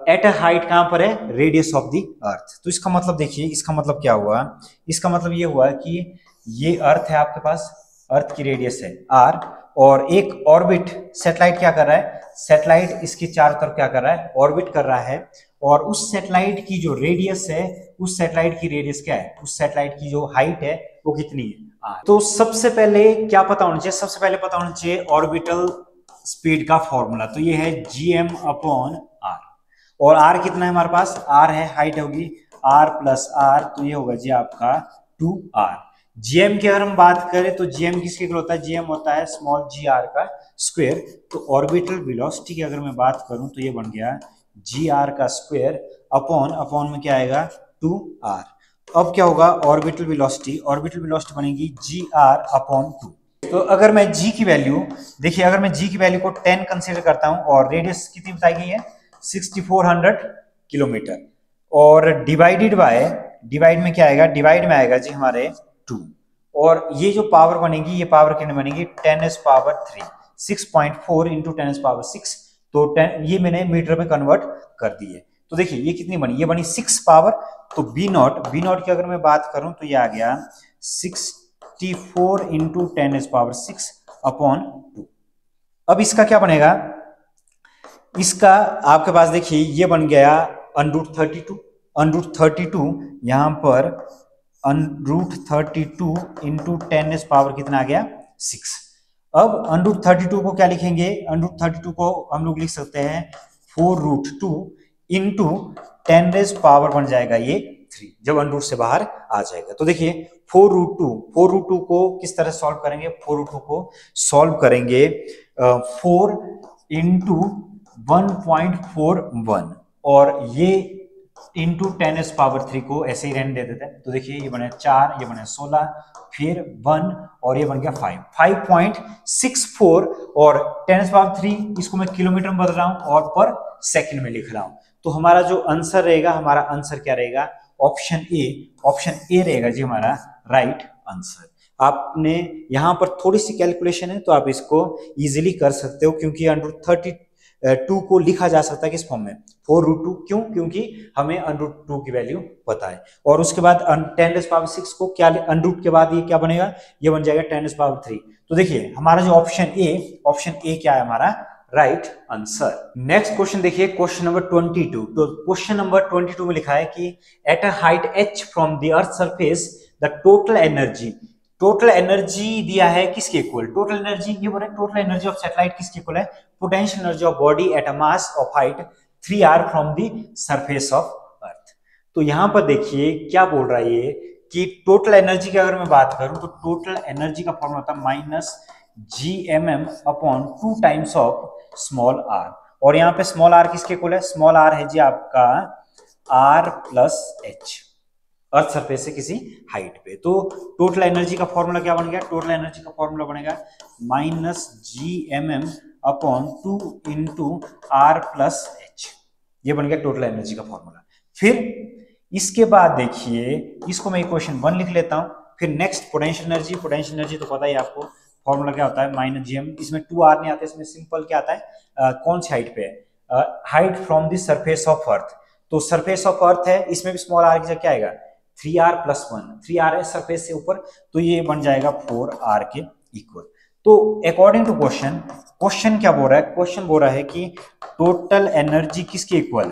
एट अ हाइट कहां पर है, रेडियस ऑफ द अर्थ। तो इसका मतलब देखिए, इसका मतलब क्या हुआ, इसका मतलब ये हुआ कि ये अर्थ है आपके पास, अर्थ की रेडियस है r और एक ऑर्बिट सैटेलाइट क्या कर रहा है, सैटेलाइट इसके चारों तरफ क्या कर रहा है, ऑर्बिट कर रहा है और उस सैटेलाइट की जो रेडियस है, उस सैटेलाइट की रेडियस क्या है, उस सैटेलाइट की जो हाइट है वो कितनी है r। तो सबसे पहले क्या पता होना चाहिए, सबसे पहले पता होना चाहिए ऑर्बिटल स्पीड का फॉर्मूला, तो ये है gm अपॉन r और r कितना है हमारे पास, r है, हाइट होगी r प्लस r, तो ये होगा जी आपका 2r। जीएम की अगर हम बात करें तो जीएम किसके इक्वल होता है, जीएम होता है स्मॉल जी आर का स्क्वायर। तो ऑर्बिटल वेलोसिटी की अगर मैं बात करूं तो ये बन गया जी आर का स्क्वायर अपॉन में क्या आएगा 2r। अब क्या होगा ऑर्बिटल वेलोसिटी बनेगी जी आर अपॉन 2। तो अगर मैं जी की वैल्यू देखिए, अगर मैं जी की वैल्यू को 10 कंसीडर करता हूं और रेडियस कितनी बताई गई है 6400 किलोमीटर और डिवाइड में क्या आएगा, डिवाइड में आएगा जी हमारे 2 और ये जो पावर बनेगी, ये पावर कितनी बनेगी 10⁻3 6.4 इंटू 10⁻6। तो 10 ये मैंने मीटर में कन्वर्ट कर दी है। तो देखिए ये कितनी बनी, ये बनी 6 पावर। तो बी नॉट की अगर मैं बात करूं तो ये आ गया 64 इंटू 10⁻6 अपॉन 2। अब इसका क्या बनेगा, इसका आपके पास देखिए ये बन गया √32 यहां पर √32 इंटू 10⁻⁻ कितना आ गया 6। अब √32 को क्या लिखेंगे, √32 को हम लोग लिख सकते हैं 4√2 इंटू 10⁻⁻ बन जाएगा ये 3 जब √ से बाहर आ जाएगा। तो देखिए 4√2 को किस तरह सॉल्व करेंगे, 4√2 को सॉल्व करेंगे 4 इंटू 1.41 और ये इंटू 10⁻3 को ऐसे ही रहने दे देते हैं। तो देखिए ये बने 4, ये बने 16, फिर 1 और ये बन गया 5.64 और 10⁻3 इसको मैं किलोमीटर में बदल रहा हूं और पर सेकंड में लिख रहा हूं। तो हमारा जो आंसर रहेगा, हमारा आंसर क्या रहेगा, ऑप्शन ए रहेगा जी हमारा राइट आंसर। आपने यहां पर थोड़ी सी कैलकुलेशन है तो आप इसको इजीली कर सकते हो, क्योंकि √32 को लिखा जा सकता है किस फॉर्म में 4√2, क्यों, क्योंकि हमें √2 की वैल्यू पता है। और उसके बाद 10⁻6 को क्या √ के बाद ये क्या बनेगा, ये बन जाएगा 10⁻3। तो देखिए हमारा जो ऑप्शन ए क्या है हमारा राइट आंसर। नेक्स्ट क्वेश्चन देखिए, क्वेश्चन नंबर 22। तो क्वेश्चन नंबर 22 में लिखा है कि eight a height h from the earth surface the total energy दिया है किसके इक्वल, टोटल एनर्जी ये बोल रहा है टोटल एनर्जी ऑफ सैटेलाइट किसके इक्वल है, potential energy of body at a mass of height 3r from the surface of earth. तो यहां पर देखिए क्या बोल रहा है ये कि टोटल एनर्जी की अगर मैं बात करूं तो टोटल एनर्जी का फॉर्मूला होता है -gmm upon 2 times of small r और यहाँ पे स्मॉल r किसके इक्वल है, स्मॉल r है जी आपका r plus h earth surface से किसी हाइट पे। तो टोटल एनर्जी का फॉर्मूला क्या बन गया, टोटल एनर्जी का फॉर्मूला बनेगा -gmm upon 2 into r plus h, ये बन गया टोटल एनर्जी का फॉर्मूला। फिर इसके बाद देखिए इसको मैं इक्वेशन 1 लिख लेता हूं, फिर नेक्स्ट पोटेंशियल एनर्जी तो पता ही आपको फॉर्मूला क्या होता है, -gm। इसमें 2r नहीं आता, इसमें सिंपल क्या आता है, कौन सी हाइट पे है, height from the surface of earth. तो सरफेस ऑफ अर्थ है, इसमें भी स्मॉल r की जगह क्या आएगा, 3r+1, 3r है सरफेस से ऊपर, तो ये बन जाएगा 4r के इक्वल। तो अकॉर्डिंग टू क्वेश्चन क्या बोल रहा है, क्वेश्चन बोल रहा है कि टोटल एनर्जी किसके इक्वल,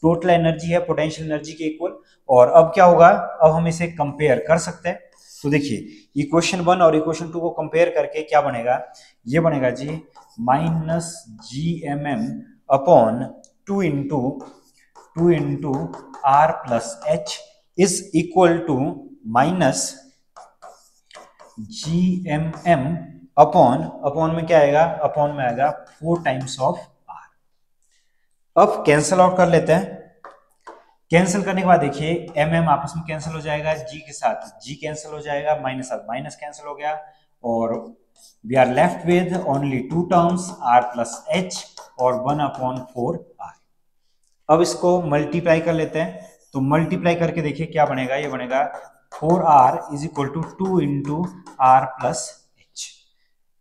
टोटल एनर्जी है पोटेंशियल एनर्जी के इक्वल। और अब क्या होगा, अब हम इसे कंपेयर कर सकते हैं। तो देखिए इक्वेशन 1 और इक्वेशन 2 को कंपेयर करके क्या बनेगा, ये बनेगा जी -gmm upon 2 into r+h is equal to -gmm upon में क्या आएगा, अपॉन में आएगा 4 टाइम्स ऑफ r। अब कैंसल आउट कर लेते हैं। कैंसिल करने के बाद देखिए mm आपस में कैंसिल हो जाएगा, g के साथ g कैंसिल हो जाएगा, माइनस साथ माइनस कैंसिल हो गया, और we are left with only 2 terms r+h और 1/4r। अब इसको मल्टीप्लाई कर लेते हैं। तो मल्टीप्लाई करके देखिए क्या बनेगा, ये बनेगा 4r is equal to 2 into r+h।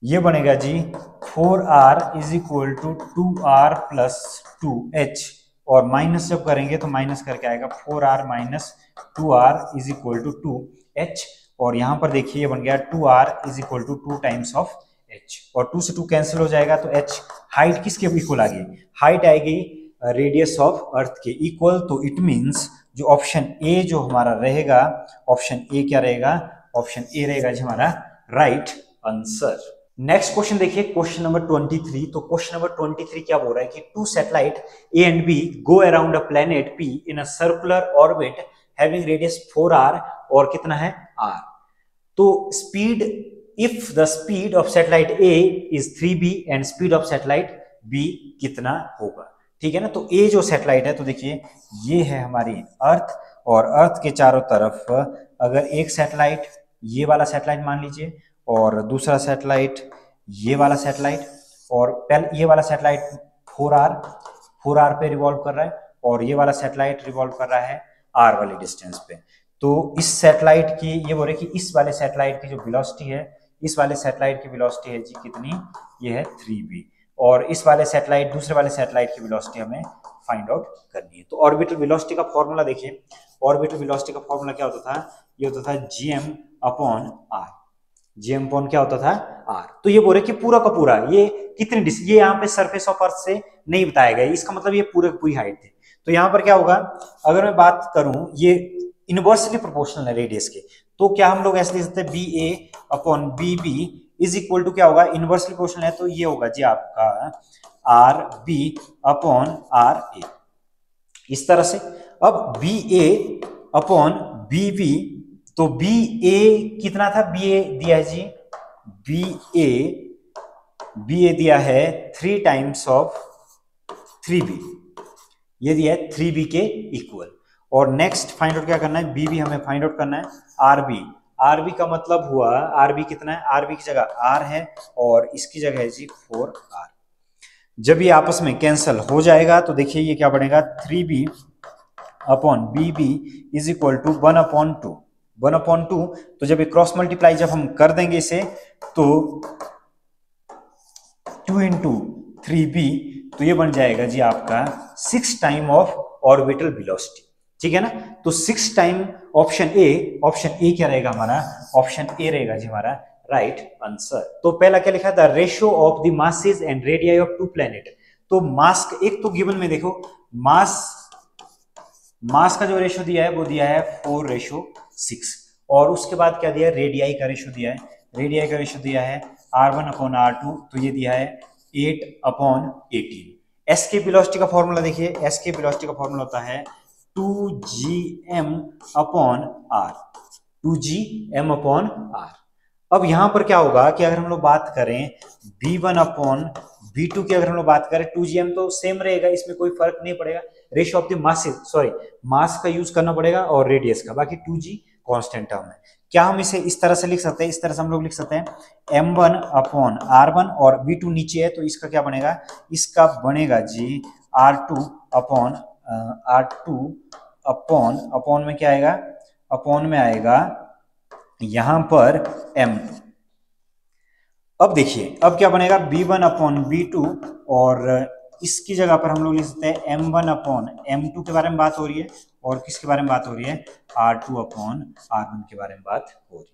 ये बनेगा जी 4r is equal to 2r+2h, और माइनस जब करेंगे तो माइनस करके आएगा 4r minus 2r is equal to 2h, और यहां पर देखिए ये बन गया 2r is equal to 2 times of h, और 2 से 2 कैंसिल हो जाएगा, तो h हाइट किसके इक्वल आ गई, हाइट आएगी रेडियस ऑफ अर्थ के इक्वल। तो इट मींस जो ऑप्शन ए जो हमारा रहेगा, ऑप्शन ए क्या रहेगा, ऑप्शन ए रहेगा जी हमारा राइट आंसर। नेक्स्ट क्वेश्चन देखिए, क्वेश्चन नंबर 23। तो क्वेश्चन नंबर 23 क्या बोल रहा है कि 2 satellite A and B go around a planet P in a circular orbit having radius 4r और कितना है r। तो speed, if the speed of satellite A is 3b and speed of satellite B कितना होगा, ठीक है ना। तो A जो सैटेलाइट है, तो देखिए ये है हमारी अर्थ, और अर्थ के चारों तरफ अगर एक सैटेलाइट, ये वाला सैटेलाइट मान लीजिए, और दूसरा सैटेलाइट ये वाला सैटेलाइट, और पहले ये वाला सैटेलाइट 4r पे रिवॉल्व कर रहा है, और ये वाला सैटेलाइट रिवॉल्व कर रहा है r वाले डिस्टेंस पे। तो इस सैटेलाइट की, ये बोल रहे कि इस वाले सैटेलाइट की जो वेलोसिटी है, इस वाले सैटेलाइट की वेलोसिटी है जी कितनी, ये है 3b, और इस वाले सैटेलाइट, दूसरे वाले सैटेलाइट की वेलोसिटी हमें फाइंड आउट करनी है। तो ऑर्बिटल वेलोसिटी का फॉर्मूला देखिए, ऑर्बिटल वेलोसिटी का फॉर्मूला क्या होता था, ये होता था gm/r। gm अपॉन क्या होता था, r। तो ये बोल रहे कि पूरा का पूरा ये कितनी डिस्टेंस, ये यहाँ पे सरफेस ऑफ अर्थ से नहीं बताया गया, इसका मतलब ये पूरे पूरी हाइट थी। तो यहाँ पर क्या होगा, अगर मैं बात करूं, ये इनवर्सली प्रोपोर्शनल है रेडियस के, तो क्या हम लोग ऐसे लिख सकते हैं BA/BB इज इक्वल टू क्या होगा, इनवर्सली प्रोपोर्शनल है तो ये होगा जी आपका RB/RA, इस तरह से। अब BA/BB, तो BA कितना था, BA दिया है जी, BA दिया है 3 टाइम्स ऑफ 3B, ये दिया है 3B के इक्वल। और नेक्स्ट फाइंड आउट क्या करना है, BB हमें फाइंड आउट करना है RB का मतलब हुआ, RB कितना है, RB की जगह R है और इसकी जगह है जी 4R। जब ये आपस में कैंसल हो जाएगा तो देखिए ये क्या बनेगा, 3B/BB इज इक्वल टू 1/2। तो जब ये क्रॉस मल्टीप्लाई जब हम कर देंगे इसे, तो 2 इंटू 3B, तो ये बन जाएगा जी आपका 6 टाइम ऑफ ऑर्बिटल वेलोसिटी, ठीक है ना। तो 6 टाइम ऑप्शन ए क्या रहेगा हमारा, ऑप्शन ए रहेगा जी हमारा राइट आंसर। तो पहला क्या लिखा था, ratio of the masses and radii of 2 planet. तो मास, एक तो गिवन में देखो मास का जो रेशियो दिया है वो दिया है 4:6, और उसके बाद क्या दिया है, रेडियाई का रेशियो दिया है, R1/R2, तो ये दिया है 8/18। एस के वेलोसिटी का फॉर्मूला देखिए, एस के वेलोसिटी का फॉर्मूला होता है 2gm/r। अब यहां पर क्या होगा कि अगर हम लोग बात करें v1/v2 की, अगर हम लोग बात करें 2gm तो सेम रहेगा, इसमें कोई फर्क नहीं पड़ेगा। रेशियो ऑफ द मास का यूज करना पड़ेगा और रेडियस का, बाकी 2g कांस्टेंट टर्म है। क्या हम इसे इस तरह से लिख सकते हैं, इस तरह से हम लोग लिख सकते हैं m1/r1, और v2 नीचे है तो इसका क्या बनेगा, इसका बनेगा जी R2 अपॉन में क्या आएगा, अपॉन में आएगा यहां पर m2। अब देखिए अब क्या बनेगा b1 अपॉन b2, और इसकी जगह पर हम लोग लिख सकते हैं m1 अपॉन m2 के बारे में बात हो रही है, और किसके बारे में बात हो रही है, r2 अपॉन r1 के बारे में बात हो रही है।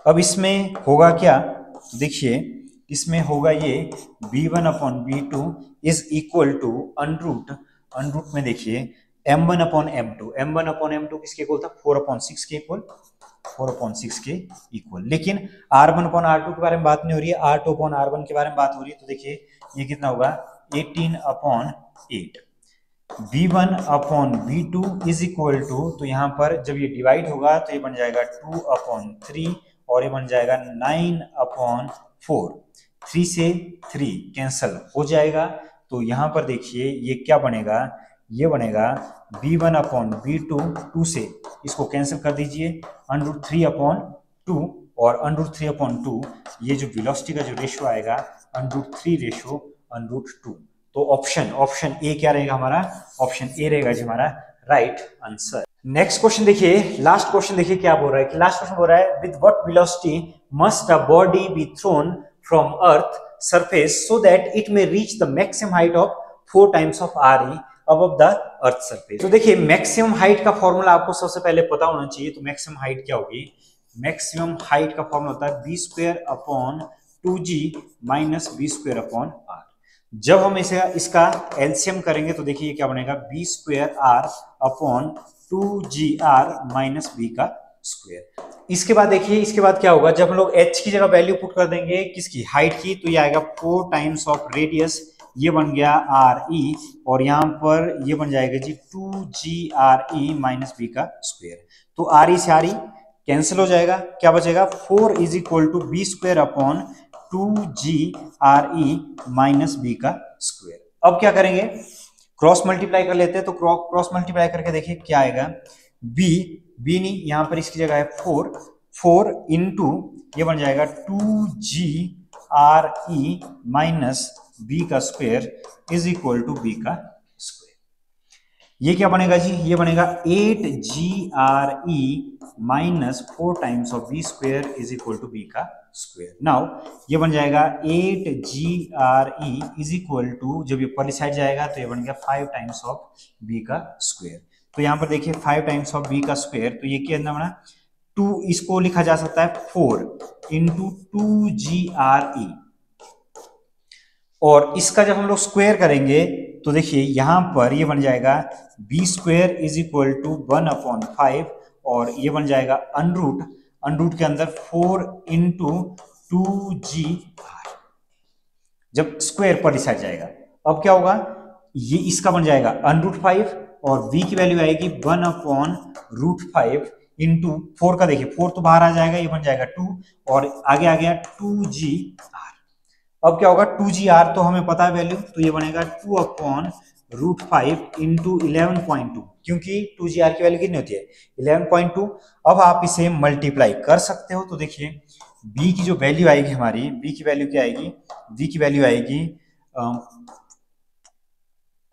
अब इसमें होगा क्या, तो देखिए इसमें होगा ये b1 upon b2 is equal to under root में देखिए m1 अपॉन m2 किसके इक्वल था, 4/6 के इक्वल, 4/6 के इक्वल। लेकिन r1 अपॉन r2 के बारे में बात नहीं हो रही है, r2 अपॉन r1 के बारे में बात हो रही है। तो देखिए ये कितना होगा 18/8। b1 upon b2 is equal to, तो यहाँ पर जब ये डिवाइड होगा तो ये बन जाएगा 2/3, और ये बन जाएगा 9/4। 3 से 3 कैंसल हो जाएगा, तो यहाँ पर देखिए ये क्या बनेगा, ये बनेगा b1 अपॉन b2, 2 से इसको कैंसिल कर दीजिए, √3/2, और √3/2 ये जो वेलोसिटी का जो रेशियो आएगा √3 रेशियो √2। तो ऑप्शन ए क्या रहेगा हमारा, ऑप्शन ए रहेगा जी हमारा राइट आंसर। नेक्स्ट क्वेश्चन देखिए, लास्ट क्वेश्चन देखिए क्या बोल रहा है कि लास्ट क्वेश्चन बोल रहा है with what velocity must a body be thrown from earth surface so that it may reach the maximum height of 4 times of re above the earth surface. तो देखिए मैक्सिमम हाइट का formula आपको सबसे पहले पता होना चाहिए। तो मैक्सिमम हाइट क्या होगी, मैक्सिमम हाइट का फॉर्मूला होता है b² - b²/r। जब हम इसे इसका एलसीएम करेंगे तो देखिए क्या बनेगा b²r/2gr - b²। इसके बाद देखिए इसके बाद क्या होगा, जब हम लोग h की जगह वैल्यू पुट कर देंगे किसकी, हाइट की, तो ये आएगा 4 टाइम्स ऑफ रेडियस, ये बन गया re, और यहां पर ये बन जाएगा जी 2gre - b²। तो re से re कैंसिल हो जाएगा, क्या बचेगा 4 = b²/2gre - b²। अब क्या करेंगे, क्रॉस मल्टीप्लाई कर लेते हैं। तो क्रॉस मल्टीप्लाई करके देखिए क्या आएगा, बी नहीं, यहां पर इसकी जगह है 4 इंटू ये बन जाएगा 2gre - b² is equal to b²। ये क्या बनेगा जी, ये बनेगा 8gre - 4 times of b² is equal to b²। Now ये बन जाएगा 8gre इज इक्वल टू, जब ये परली साइड जाएगा तो ये बन गया 5 टाइम्स ऑफ b²। तो यहाँ पर देखिए 5 टाइम्स ऑफ b², तो ये क्या बना 2, इसको लिखा जा सकता है 4 इंटू 2gre, और इसका जब हम लोग स्क्वायर करेंगे तो देखिए यहां पर ये बन जाएगा b² इज इक्वल टू 1/5, और ये बन जाएगा अनरूट के अंदर 4 इंटू 2gr, जब स्क्वायर पर साइड जाएगा। अब क्या होगा, ये इसका बन जाएगा √5, और v की वैल्यू आएगी 1/√5 इंटू 4 का, देखिए 4 तो बाहर आ जाएगा, ये बन जाएगा 2, और आगे आ गया 2gr। अब क्या होगा 2gr तो हमें पता है वैल्यू, तो ये बनेगा 2/√5 इंटू 11.2, क्योंकि 2gr की वैल्यू कितनी होती है 11.2। अब आप इसे मल्टीप्लाई कर सकते हो। तो देखिए b की जो वैल्यू आएगी हमारी, b की वैल्यू क्या आएगी, b की वैल्यू आएगी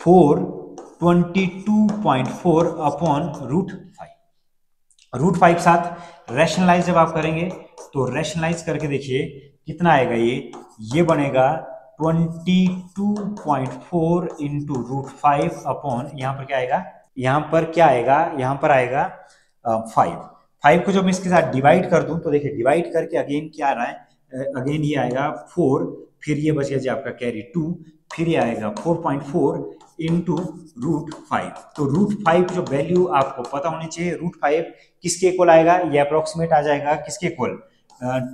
422.4/√5। √5 साथ रैशनलाइज जब आप करेंगे तो रैशनलाइज करके देखिए कितना आएगा, ये बनेगा 22.4 इंटू √5 अपॉन, यहाँ पर क्या आएगा, यहाँ पर क्या आएगा, यहाँ पर आएगा 5 को जब मैं इसके साथ डिवाइड कर दूं तो देखिए डिवाइड करके अगेन क्या आ रहा है, अगेन ये आएगा 4, फिर ये बच गया जी आपका कैरी 2, फिर ये आएगा 4.4 इंटू √5। तो √5 जो वैल्यू आपको पता होनी चाहिए, √5 किसके इक्वल आएगा, ये अप्रोक्सीमेट आ जाएगा किसके इक्वल,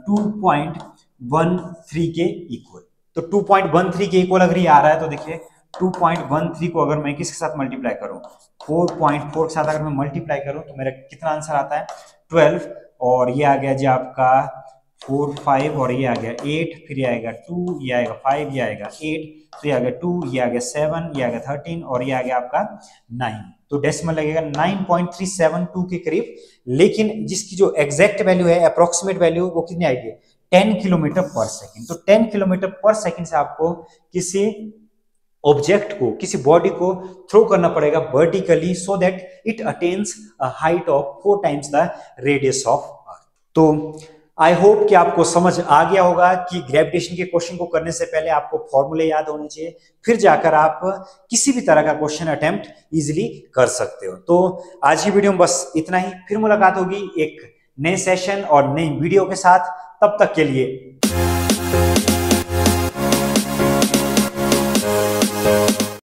2.13 के इक्वल। तो 2.13 के इक्वल अगर ये आ रहा है तो देखिए 2.13 को अगर मैं किसके साथ मल्टीप्लाई करूं, 4.4 के साथ अगर मैं मल्टीप्लाई करूं तो मेरा कितना आंसर आता है 12, और ये आ गया जी आपका 4 5, और ये आ गया 8, फिर ये आएगा 2, ये आएगा 5, ये आएगा 8, तो ये आ गया 2, ये आ गया 7, ये आ गया 13, और ये आ गया आपका 9। तो डेसिमल लगेगा 9.372 के करीब, लेकिन जिसकी जो एग्जैक्ट वैल्यू है, अप्रोक्सीमेट वैल्यू, वो कितनी आएगी 10 किलोमीटर पर सेकंड। तो 10 किलोमीटर पर सेकंड से आपको किसी ऑब्जेक्ट को, किसी बॉडी को थ्रो करना पड़ेगा vertically, so that it attains a height of 4 times the radius of earth. तो आई होप कि आपको समझ आ गया होगा कि ग्रेविटेशन के क्वेश्चन को करने से पहले आपको फॉर्मूले याद होने चाहिए, फिर जाकर आप किसी भी तरह का क्वेश्चन अटेम्प्ट इजीली कर सकते हो। तो आज की वीडियो में बस इतना ही, फिर मुलाकात होगी एक नए सेशन और नई वीडियो के साथ। तब तक के लिए